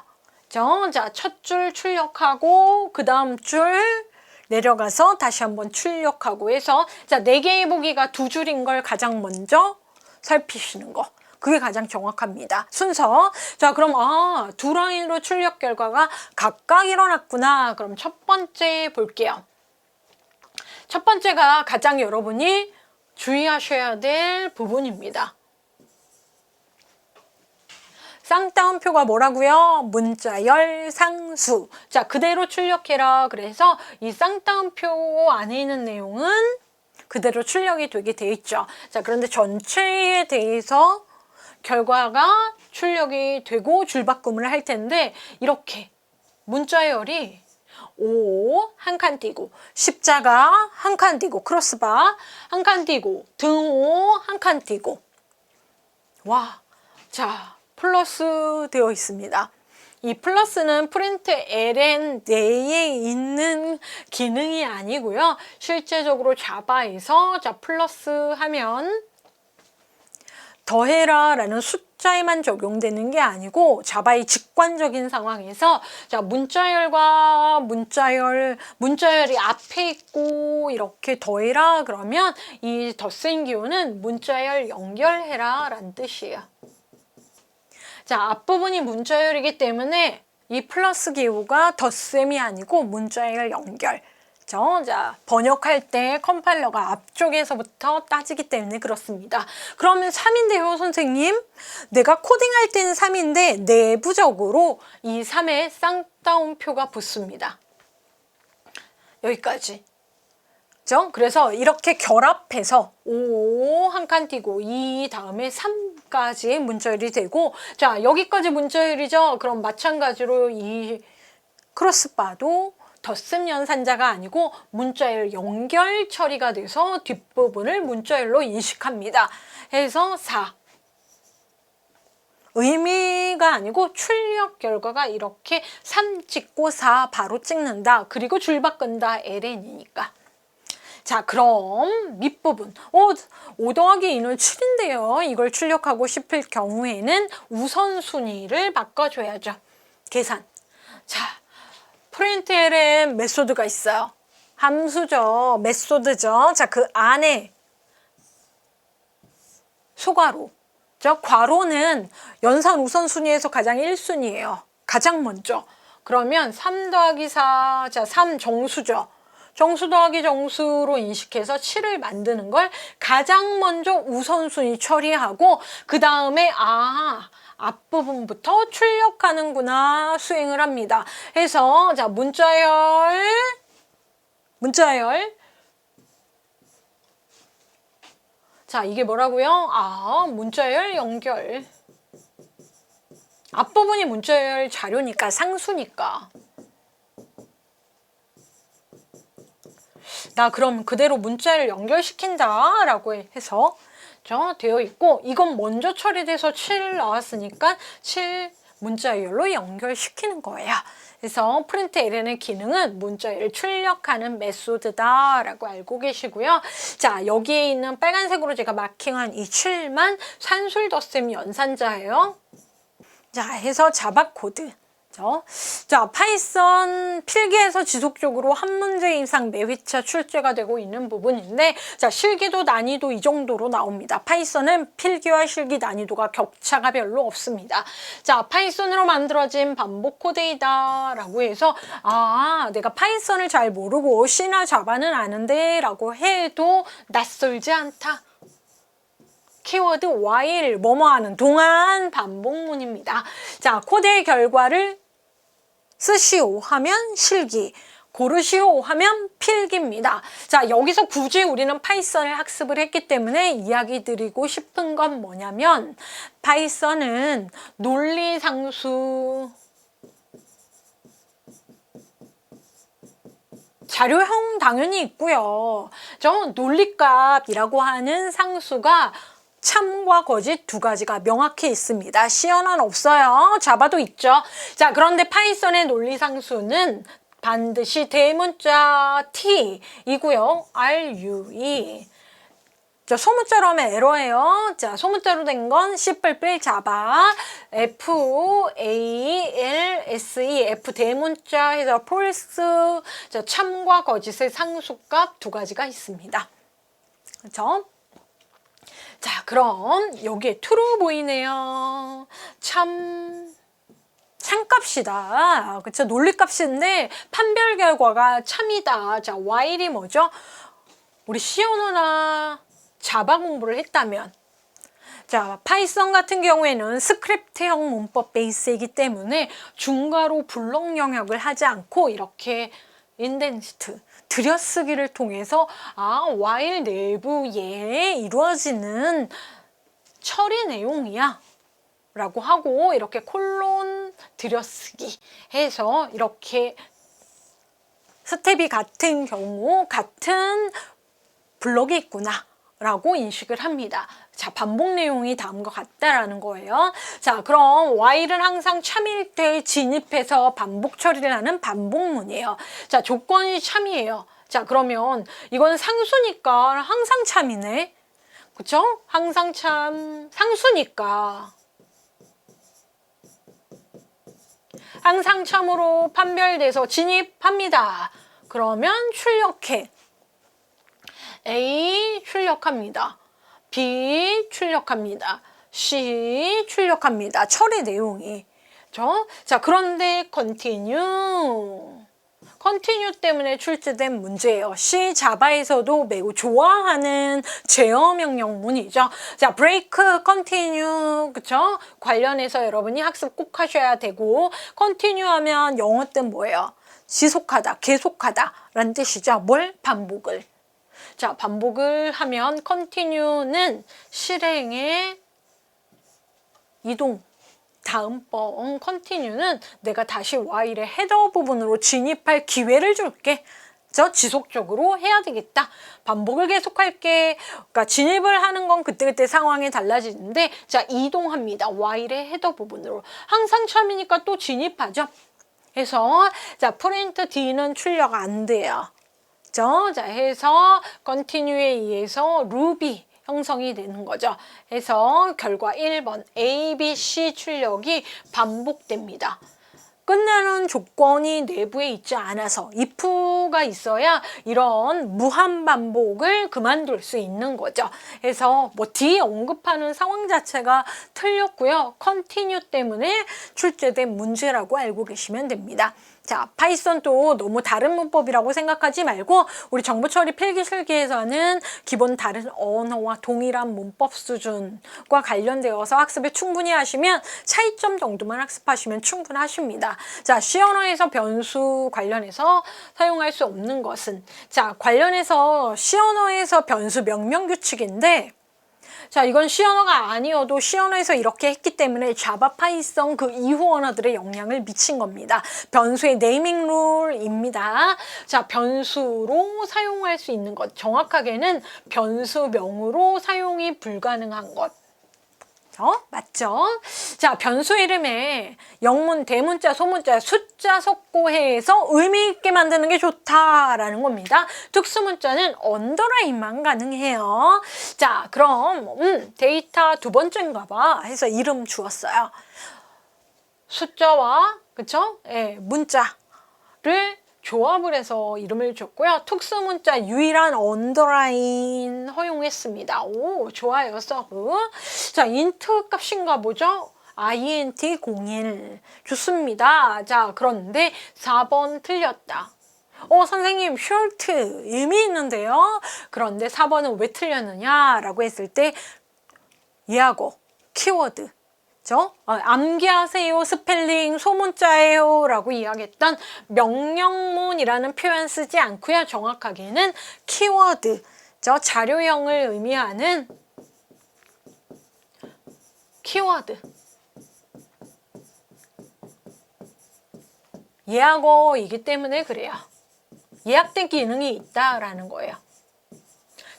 자, 첫 줄 출력하고 그 다음 줄 내려가서 다시 한번 출력하고 해서 자, 4개의 보기가 2줄인 걸 가장 먼저 살피시는 거. 그게 가장 정확합니다. 순서. 자, 그럼 2라인으로 출력 결과가 각각 일어났구나. 그럼 첫 번째 볼게요. 첫 번째가 가장 여러분이 주의하셔야 될 부분입니다. 쌍따옴표가 뭐라고요? 문자열 상수. 자, 그대로 출력해라. 그래서 이 쌍따옴표 안에 있는 내용은 그대로 출력이 되게 돼 있죠. 자, 그런데 전체에 대해서 결과가 출력이 되고 줄바꿈을 할 텐데 이렇게 문자열이 O 한 칸 띄고 십자가 한 칸 띄고 크로스바 한 칸 띄고 등호 한 칸 띄고 와, 자, 플러스 되어 있습니다. 이 플러스는 프린트 ln 내에 있는 기능이 아니고요. 실제적으로 자바에서 자, 플러스 하면 더해라 라는 숫자에만 적용되는 게 아니고 자바의 직관적인 상황에서 자, 문자열과 문자열이 앞에 있고 이렇게 더해라 그러면 이 덧셈 기호는 문자열 연결해라 라는 뜻이에요. 자, 앞부분이 문자열이기 때문에 이 플러스 기호가 덧셈이 아니고 문자열 연결. 자, 번역할 때 컴파일러가 앞쪽에서부터 따지기 때문에 그렇습니다. 그러면 3인데요, 선생님. 내가 코딩할 때는 3인데 내부적으로 이 3에 쌍따옴표가 붙습니다. 여기까지. 그래서 이렇게 결합해서 5 한 칸 띄고 2 다음에 3까지의 문자열이 되고, 자, 여기까지 문자열이죠. 그럼 마찬가지로 이 크로스바도 덧셈 연산자가 아니고 문자열 연결 처리가 돼서 뒷부분을 문자열로 인식합니다. 해서 4. 의미가 아니고 출력 결과가 이렇게 3 찍고 4 바로 찍는다. 그리고 줄 바꾼다. ln이니까. 자, 그럼 밑부분 5 더하기 2는 7인데요. 이걸 출력하고 싶을 경우에는 우선순위를 바꿔줘야죠. 계산. 자, 프린트LN 메소드가 있어요. 함수죠. 메소드죠. 자, 그 안에 소괄호. 괄호는 연산 우선순위에서 가장 1순위예요. 가장 먼저. 그러면 3 더하기 4, 자, 3 정수죠. 정수 더하기 정수로 인식해서 7을 만드는 걸 가장 먼저 우선순위 처리하고, 그 다음에 앞부분부터 출력하는구나 수행을 합니다. 해서 자, 문자열 자, 이게 뭐라고요? 문자열 연결. 앞부분이 문자열 자료니까, 상수니까. 나 그럼 그대로 문자를 연결시킨다 라고 해서 되어 있고, 이건 먼저 처리돼서 7 나왔으니까 7 문자열로 연결시키는 거예요. 그래서 프린트LN의 기능은 문자열을 출력하는 메소드다 라고 알고 계시고요. 자, 여기에 있는 빨간색으로 제가 마킹한 이 7만 산술 덧셈 연산자예요. 자, 해서 자바 코드. 자, 파이썬 필기에서 지속적으로 한 문제 이상 매 회차 출제가 되고 있는 부분인데, 자, 실기도 난이도 이 정도로 나옵니다. 파이썬은 필기와 실기 난이도가 격차가 별로 없습니다. 자, 파이썬으로 만들어진 반복 코드이다 라고 해서 내가 파이썬을 잘 모르고 C나 자바는 아는데 라고 해도 낯설지 않다. 키워드 while 뭐뭐하는 동안 반복문입니다. 자, 코드의 결과를 쓰시오 하면 실기, 고르시오 하면 필기입니다. 자, 여기서 굳이 우리는 파이썬을 학습을 했기 때문에 이야기 드리고 싶은 건 뭐냐면, 파이썬은 논리상수, 자료형 당연히 있고요. 논리값이라고 하는 상수가 참과 거짓 두 가지가 명확히 있습니다. C어는 없어요. 자바도 있죠. 자, 그런데 파이썬의 논리상수는 반드시 대문자 T이고요. RUE. 자, 소문자로 하면 에러예요. 자, 소문자로 된 건 C++, 자바, FALSE, F 대문자 해서 false, 자, 참과 거짓의 상수값 두 가지가 있습니다. 그렇죠? 자, 그럼 여기에 true 보이네요. 참값이다. 그쵸? 논리값인데 판별 결과가 참이다. 자, while이 뭐죠? 우리 C 언어나 자바 공부를 했다면, 자, 파이썬 같은 경우에는 스크립트형 문법 베이스이기 때문에 중괄호 블록 영역을 하지 않고 이렇게 인덴트, 들여쓰기를 통해서 while 내부에 이루어지는 처리 내용이야 라고 하고, 이렇게 콜론 들여쓰기 해서 이렇게 스텝이 같은 경우 같은 블록이 있구나 라고 인식을 합니다. 자, 반복 내용이 다음과 같다라는 거예요. 자, 그럼 while은 항상 참일 때 진입해서 반복 처리를 하는 반복문이에요. 자, 조건이 참이에요. 자, 그러면 이건 상수니까 항상 참이네. 그쵸? 항상 참, 상수니까 항상 참으로 판별돼서 진입합니다. 그러면 출력해. A 출력합니다. B 출력합니다. C 출력합니다. 처리 내용이. 자, 그런데 continue. 컨티뉴 때문에 출제된 문제예요. C 자바에서도 매우 좋아하는 제어 명령문이죠. 자, break, continue, 그쵸? 관련해서 여러분이 학습 꼭 하셔야 되고, continue 하면 영어 뜻 뭐예요? 지속하다, 계속하다 라는 뜻이죠. 뭘? 반복을. 자, 반복을 하면 continue는 실행의 이동. 다음번 continue는 내가 다시 while의 헤더 부분으로 진입할 기회를 줄게. 지속적으로 해야 되겠다. 반복을 계속할게. 그러니까 진입을 하는 건 그때그때 상황이 달라지는데, 자, 이동합니다. while의 헤더 부분으로. 항상 참이니까 또 진입하죠. 그래서 자, 프린트 D는 출력 안 돼요. 자, 해서 continue에 의해서 루비 형성이 되는 거죠. 해서 결과 1번 A, B, C 출력이 반복됩니다. 끝나는 조건이 내부에 있지 않아서 if가 있어야 이런 무한 반복을 그만둘 수 있는 거죠. 그래서 뭐 D 언급하는 상황 자체가 틀렸고요. continue 때문에 출제된 문제라고 알고 계시면 됩니다. 자, 파이썬도 너무 다른 문법이라고 생각하지 말고 우리 정보처리 필기실기에서는 기본 다른 언어와 동일한 문법 수준과 관련되어서 학습을 충분히 하시면 차이점 정도만 학습하시면 충분하십니다. 자, C 언어에서 변수 관련해서 사용할 수 없는 것은, 자, 관련해서 C 언어에서 변수 명령 규칙인데, 자, 이건 C 언어가 아니어도 C 언어에서 이렇게 했기 때문에 자바, 파이썬 그 이후 언어들의 영향을 미친 겁니다. 변수의 네이밍 룰입니다. 자, 변수로 사용할 수 있는 것. 정확하게는 변수명으로 사용이 불가능한 것. 맞죠? 자, 변수 이름에 영문, 대문자, 소문자, 숫자 섞고해서 의미 있게 만드는 게 좋다라는 겁니다. 특수문자는 언더라인만 가능해요. 자, 그럼 데이터 두 번째인가 봐 해서 이름 주었어요. 숫자와 그쵸? 예, 문자를 조합을 해서 이름을 줬고요. 특수문자 유일한 언더라인 허용했습니다. 오, 좋아요, 서브. 자, 인트 값인가 보죠? int 01. 좋습니다. 자, 그런데 4번 틀렸다. 선생님, short 의미 있는데요? 그런데 4번은 왜 틀렸느냐라고 했을 때 얘하고 키워드. 암기하세요, 스펠링, 소문자예요 라고 이야기했던 명령문이라는 표현 쓰지 않고요. 정확하게는 키워드, 자료형을 의미하는 키워드. 예약어이기 때문에 그래요. 예약된 기능이 있다라는 거예요.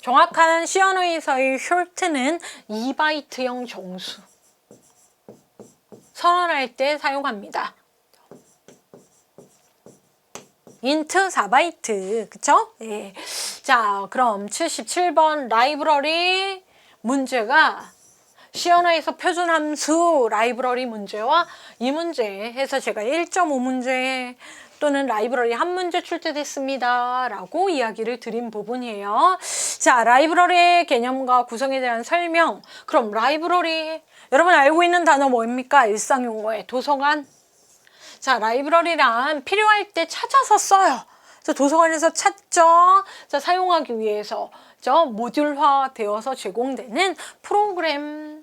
정확한 C 언어에서의 short는 2바이트형 정수. 선언할 때 사용합니다. 인트 4바이트, 그쵸? 예. 자, 그럼 77번 라이브러리 문제가 C 언어에서 표준함수 라이브러리 문제와 이 문제 해서 제가 1.5문제 또는 라이브러리 한 문제 출제됐습니다 라고 이야기를 드린 부분이에요. 자, 라이브러리의 개념과 구성에 대한 설명. 그럼 라이브러리 여러분 알고 있는 단어 뭐입니까? 일상용어의 도서관. 자, 라이브러리란 필요할 때 찾아서 써요. 도서관에서 찾죠. 자, 사용하기 위해서 모듈화 되어서 제공되는 프로그램을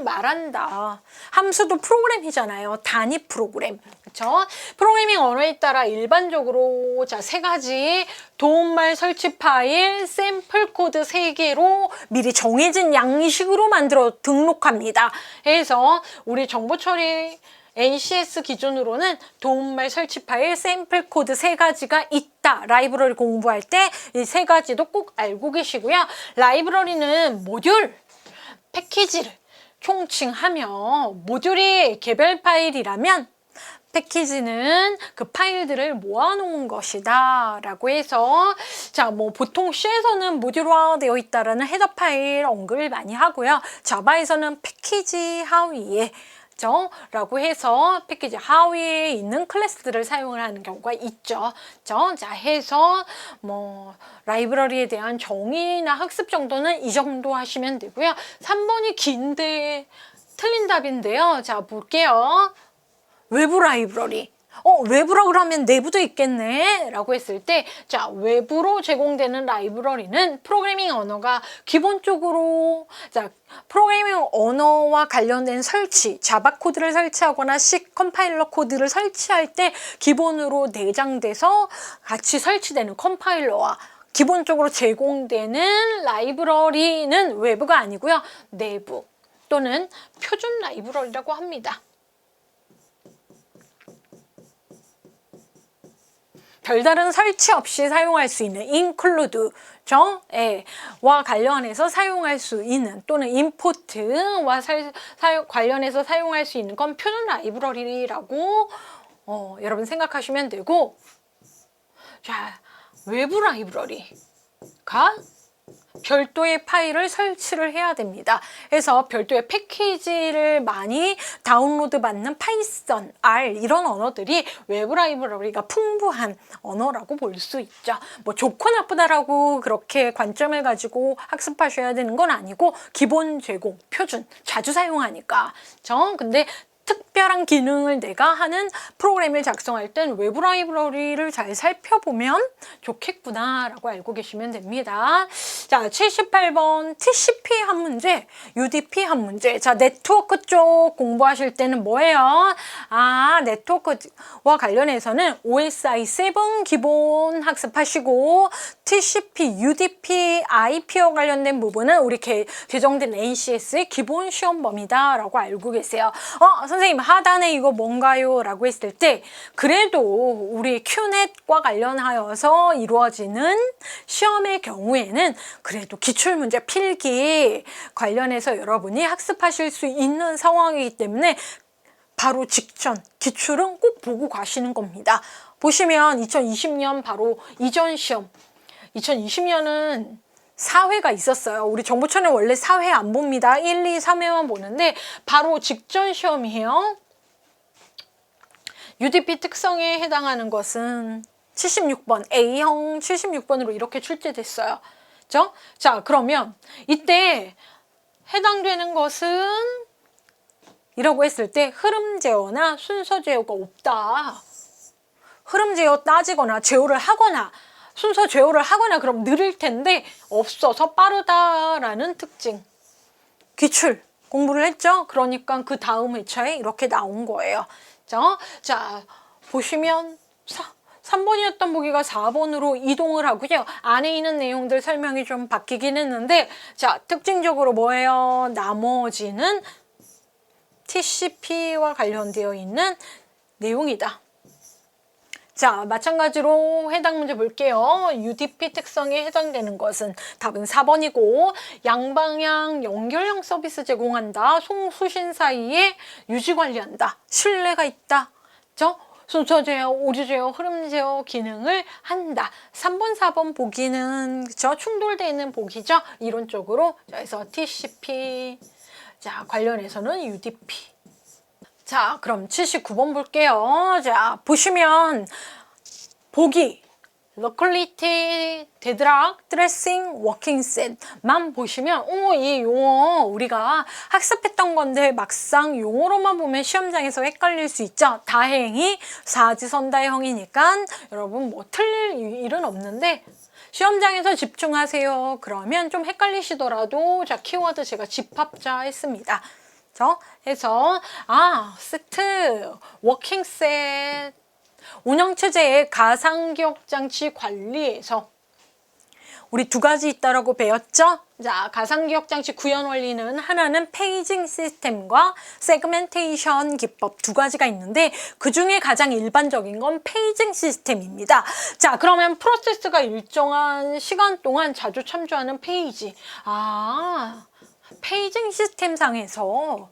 말한다. 함수도 프로그램이잖아요. 단위 프로그램. 그쵸? 프로그래밍 언어에 따라 일반적으로 자, 3가지 도움말 설치 파일, 샘플 코드 3개로 미리 정해진 양식으로 만들어 등록합니다. 그래서 우리 정보처리 NCS 기준으로는 도움말 설치 파일, 샘플 코드 3가지가 있다. 라이브러리 공부할 때 이 3가지도 꼭 알고 계시고요. 라이브러리는 모듈, 패키지를 총칭하며 모듈이 개별 파일이라면 패키지는 그 파일들을 모아놓은 것이다 라고 해서 자, 뭐 보통 C에서는 모듈화 되어 있다라는 헤더 파일 언급을 많이 하고요. 자바에서는 패키지 하위에 라고 해서 패키지 하위에 있는 클래스들을 사용을 하는 경우가 있죠. 자, 해서 뭐 라이브러리에 대한 정의나 학습 정도는 이 정도 하시면 되고요. 3번이 긴데 틀린 답인데요. 자, 볼게요. 외부 라이브러리. 외부라 그러면 내부도 있겠네 라고 했을 때, 자, 외부로 제공되는 라이브러리는 프로그래밍 언어가 기본적으로, 자, 프로그래밍 언어와 관련된 설치, 자바 코드를 설치하거나 C 컴파일러 코드를 설치할 때 기본으로 내장돼서 같이 설치되는 컴파일러와 기본적으로 제공되는 라이브러리는 외부가 아니고요, 내부 또는 표준 라이브러리라고 합니다. 별다른 설치 없이 사용할 수 있는 include 와 관련해서 사용할 수 있는, 또는 import와 관련해서 사용할 수 있는 건 표준 라이브러리라고 여러분 생각하시면 되고, 자, 외부 라이브러리가 별도의 파일을 설치를 해야 됩니다. 그래서 별도의 패키지를 많이 다운로드 받는 파이썬, R 이런 언어들이 외부 라이브러리가 풍부한 언어라고 볼 수 있죠. 뭐 좋고 나쁘다라고 그렇게 관점을 가지고 학습하셔야 되는 건 아니고 기본 제공, 표준, 자주 사용하니까. 근데 특별한 기능을 내가 하는 프로그램을 작성할 땐 외부 라이브러리를 잘 살펴보면 좋겠구나 라고 알고 계시면 됩니다. 자, 78번 TCP 한 문제, UDP 한 문제. 자, 네트워크 쪽 공부하실 때는 뭐예요? 네트워크와 관련해서는 OSI7 기본 학습하시고, TCP, UDP, IP와 관련된 부분은 우리 개정된 NCS의 기본 시험 범위다 라고 알고 계세요. 선생님 하단에 이거 뭔가요? 라고 했을 때, 그래도 우리 큐넷과 관련하여서 이루어지는 시험의 경우에는 그래도 기출문제 필기 관련해서 여러분이 학습하실 수 있는 상황이기 때문에 바로 직전 기출은 꼭 보고 가시는 겁니다. 보시면 2020년 바로 이전 시험, 2020년은 4회가 있었어요. 우리 정보처는 원래 4회 안 봅니다. 1, 2, 3회만 보는데 바로 직전 시험이에요. UDP 특성에 해당하는 것은 76번, A형 76번으로 이렇게 출제됐어요. 그죠? 자, 그러면 이때 해당되는 것은 이라고 했을 때 흐름 제어나 순서 제어가 없다. 흐름 제어 따지거나 제어를 하거나 순서 제어를 하거나 그럼 느릴 텐데 없어서 빠르다라는 특징. 기출 공부를 했죠? 그러니까 그 다음 회차에 이렇게 나온 거예요. 자, 보시면 3번이었던 보기가 4번으로 이동을 하고요. 안에 있는 내용들 설명이 좀 바뀌긴 했는데, 자, 특징적으로 뭐예요? 나머지는 TCP와 관련되어 있는 내용이다. 자, 마찬가지로 해당 문제 볼게요. UDP 특성에 해당되는 것은 답은 4번이고, 양방향 연결형 서비스 제공한다. 송수신 사이에 유지 관리한다. 신뢰가 있다. 순서 제어, 오류 제어, 흐름 제어 기능을 한다. 3번, 4번 보기는 충돌되어 있는 보기죠. 이론적으로. 자, 그래서 TCP. 자, 관련해서는 UDP. 자, 그럼 79번 볼게요. 자, 보시면 보기 Locality, Deadlock, Dressing, Working Set만 보시면 이 용어 우리가 학습했던 건데 막상 용어로만 보면 시험장에서 헷갈릴 수 있죠. 다행히 사지선다형이니까 여러분 뭐 틀릴 일은 없는데 시험장에서 집중하세요. 그러면 좀 헷갈리시더라도 자, 키워드 제가 집합자 했습니다. 해서 세트, 워킹 셋, 운영체제의 가상기억장치 관리에서 우리 두 가지 있다라고 배웠죠? 자, 가상기억장치 구현 원리는 하나는 페이징 시스템과 세그멘테이션 기법 두 가지가 있는데 그 중에 가장 일반적인 건 페이징 시스템입니다. 자, 그러면 프로세스가 일정한 시간 동안 자주 참조하는 페이지. 페이징 시스템 상에서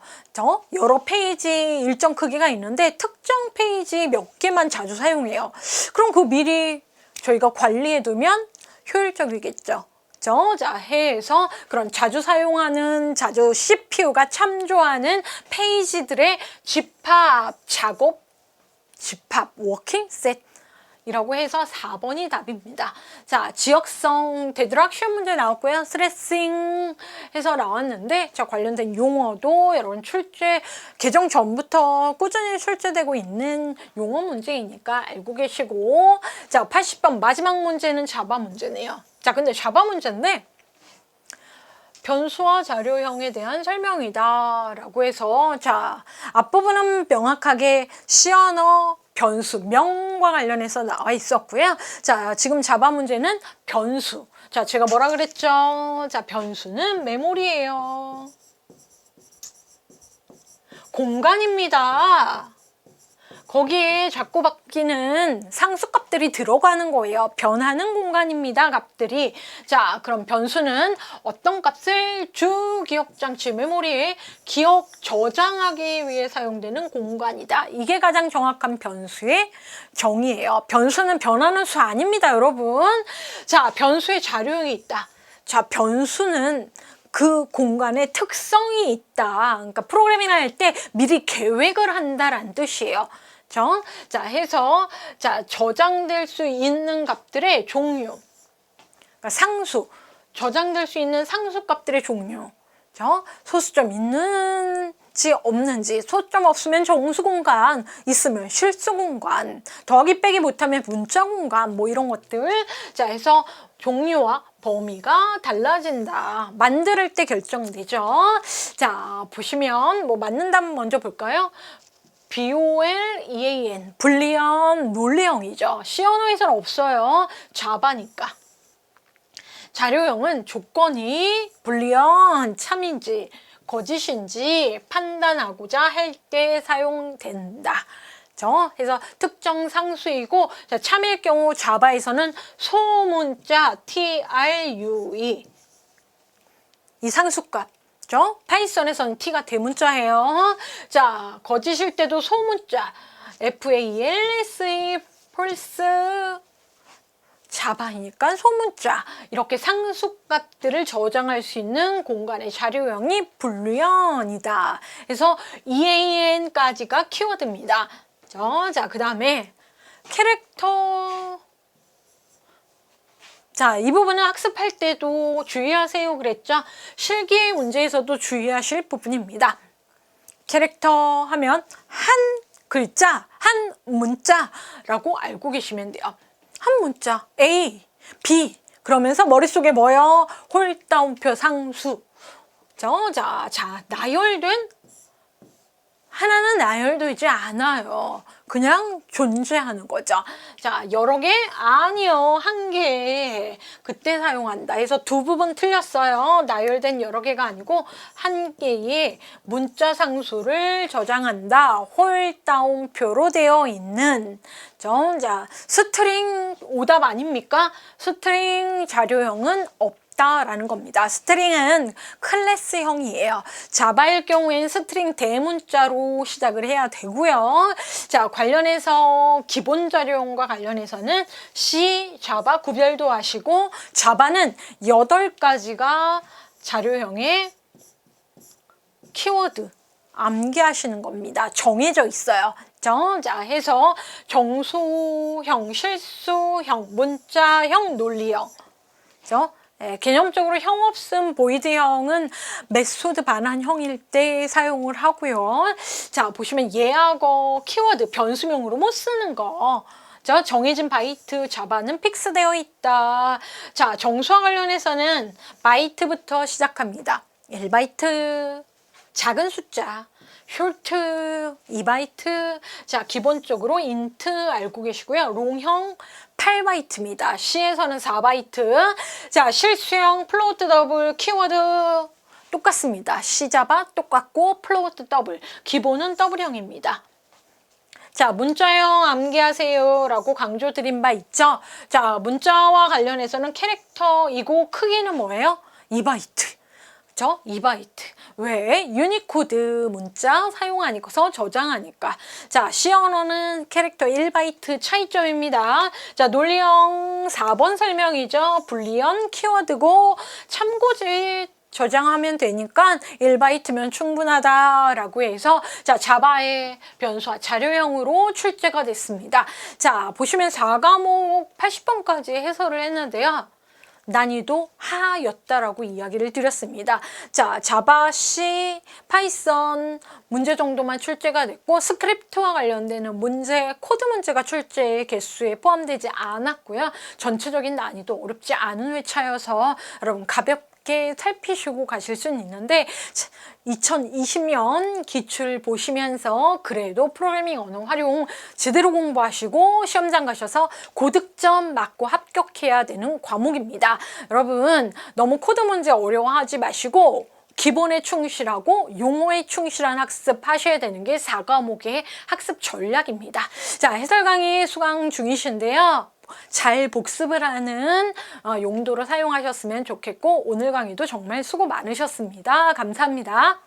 여러 페이지 일정 크기가 있는데 특정 페이지 몇 개만 자주 사용해요. 그럼 그 미리 저희가 관리해 두면 효율적이겠죠. 자, 해서 그런 자주 사용하는, 자주 CPU가 참조하는 페이지들의 집합 작업, 집합 워킹 셋 이라고 해서 4번이 답입니다. 자, 지역성 되도록 시험 문제 나왔고요. 스트레싱 해서 나왔는데, 자, 관련된 용어도 여러분 출제, 개정 전부터 꾸준히 출제되고 있는 용어 문제이니까 알고 계시고, 자, 80번 마지막 문제는 자바 문제네요. 자, 근데 자바 문제인데, 변수와 자료형에 대한 설명이다 라고 해서, 자, 앞부분은 명확하게 시언어 변수, 명과 관련해서 나와 있었고요. 자, 지금 자바 문제는 변수. 자, 제가 뭐라 그랬죠? 자, 변수는 메모리예요. 공간입니다. 거기에 자꾸 바뀌는 상수값들이 들어가는 거예요. 변하는 공간입니다, 값들이. 자, 그럼 변수는 어떤 값을 주기억장치 메모리에 기억 저장하기 위해 사용되는 공간이다. 이게 가장 정확한 변수의 정의예요. 변수는 변하는 수 아닙니다, 여러분. 자, 변수의 자료형이 있다. 자, 변수는 그 공간에 특성이 있다. 그러니까 프로그래밍 할 때 미리 계획을 한다라는 뜻이에요. 자, 해서, 자, 저장될 수 있는 값들의 종류. 그러니까 상수. 저장될 수 있는 상수 값들의 종류. 소수점 있는지 없는지. 소수점 없으면 정수 공간, 있으면 실수 공간, 더하기 빼기 못하면 문자 공간, 뭐 이런 것들. 자, 해서 종류와 범위가 달라진다. 만들 때 결정되죠. 자, 보시면 뭐 맞는 답 먼저 볼까요? BOLEAN, 불리언, 논리형이죠. 시언어에서는 없어요. 자바니까. 자료형은 조건이 불리언, 참인지 거짓인지 판단하고자 할 때 사용된다. 그래서 특정 상수이고, 자, 참일 경우 자바에서는 소문자 TRUE, 이 상수값. 파이썬에서는 t가 대문자예요. 자, 거짓일 때도 소문자 FALSE, false, 자바이니까 소문자. 이렇게 상수값들을 저장할 수 있는 공간의 자료형이 불리언이다. 그래서 EAN까지가 키워드입니다. 자, 그 다음에 캐릭터. 자, 이 부분은 학습할 때도 주의하세요 그랬죠? 실기 문제에서도 주의하실 부분입니다. 캐릭터 하면 한 글자, 한 문자라고 알고 계시면 돼요. 한 문자, A, B. 그러면서 머릿속에 뭐요? 홀다운표 상수. 자, 나열된? 하나는 나열되지 않아요. 그냥 존재하는 거죠. 자, 여러 개? 아니요. 한 개. 그때 사용한다. 해서 두 부분 틀렸어요. 나열된 여러 개가 아니고 한 개의 문자 상수를 저장한다. 홀다운표로 되어 있는. 자, 스트링 오답 아닙니까? 스트링 자료형은 라는 겁니다. 스트링은 클래스형이에요. 자바일 경우에는 스트링 대문자로 시작을 해야 되고요. 자, 관련해서 기본 자료형과 관련해서는 C, 자바 구별도 하시고, 자바는 8가지가 자료형의 키워드 암기하시는 겁니다. 정해져 있어요. 자, 해서 정수형, 실수형, 문자형, 논리형. 개념적으로 형 없음 보이드형은 메소드 반환형일 때 사용을 하고요. 자, 보시면 예하고 키워드 변수명으로 못 쓰는 거. 정해진 바이트, 자바는 픽스되어 있다. 자, 정수와 관련해서는 바이트부터 시작합니다. 1바이트, 작은 숫자, 숄트, 2바이트. 자, 기본적으로 인트 알고 계시고요. 롱형 8바이트입니다. C에서는 4바이트. 자, 실수형, 플로트 더블, 키워드 똑같습니다. C 자바 똑같고 플로트 더블. 기본은 더블형입니다. 자, 문자형 암기하세요 라고 강조드린 바 있죠. 자, 문자와 관련해서는 캐릭터이고 크기는 뭐예요? 2바이트. 2바이트. 왜? 유니코드 문자 사용하니까, 저장하니까. 자, C 언어는 캐릭터 1바이트 차이점입니다. 자, 논리형 4번 설명이죠. 불리언 키워드고 참고지 저장하면 되니까 1바이트면 충분하다라고 해서 자, 자바의 변수와 자료형으로 출제가 됐습니다. 자, 보시면 4과목 80번까지 해설을 했는데요. 난이도 하였다라고 이야기를 드렸습니다. 자, 자바, C, 파이썬 문제 정도만 출제가 됐고 스크립트와 관련되는 문제, 코드 문제가 출제 개수에 포함되지 않았고요. 전체적인 난이도 어렵지 않은 회차여서 여러분 가볍게 살피시고 가실 수는 있는데 2020년 기출 보시면서 그래도 프로그래밍 언어 활용 제대로 공부하시고 시험장 가셔서 고득점 맞고 합격해야 되는 과목입니다. 여러분 너무 코드 문제 어려워하지 마시고 기본에 충실하고 용어에 충실한 학습하셔야 되는 게 4과목의 학습 전략입니다. 자, 해설 강의 수강 중이신데요. 잘 복습을 하는 용도로 사용하셨으면 좋겠고 오늘 강의도 정말 수고 많으셨습니다. 감사합니다.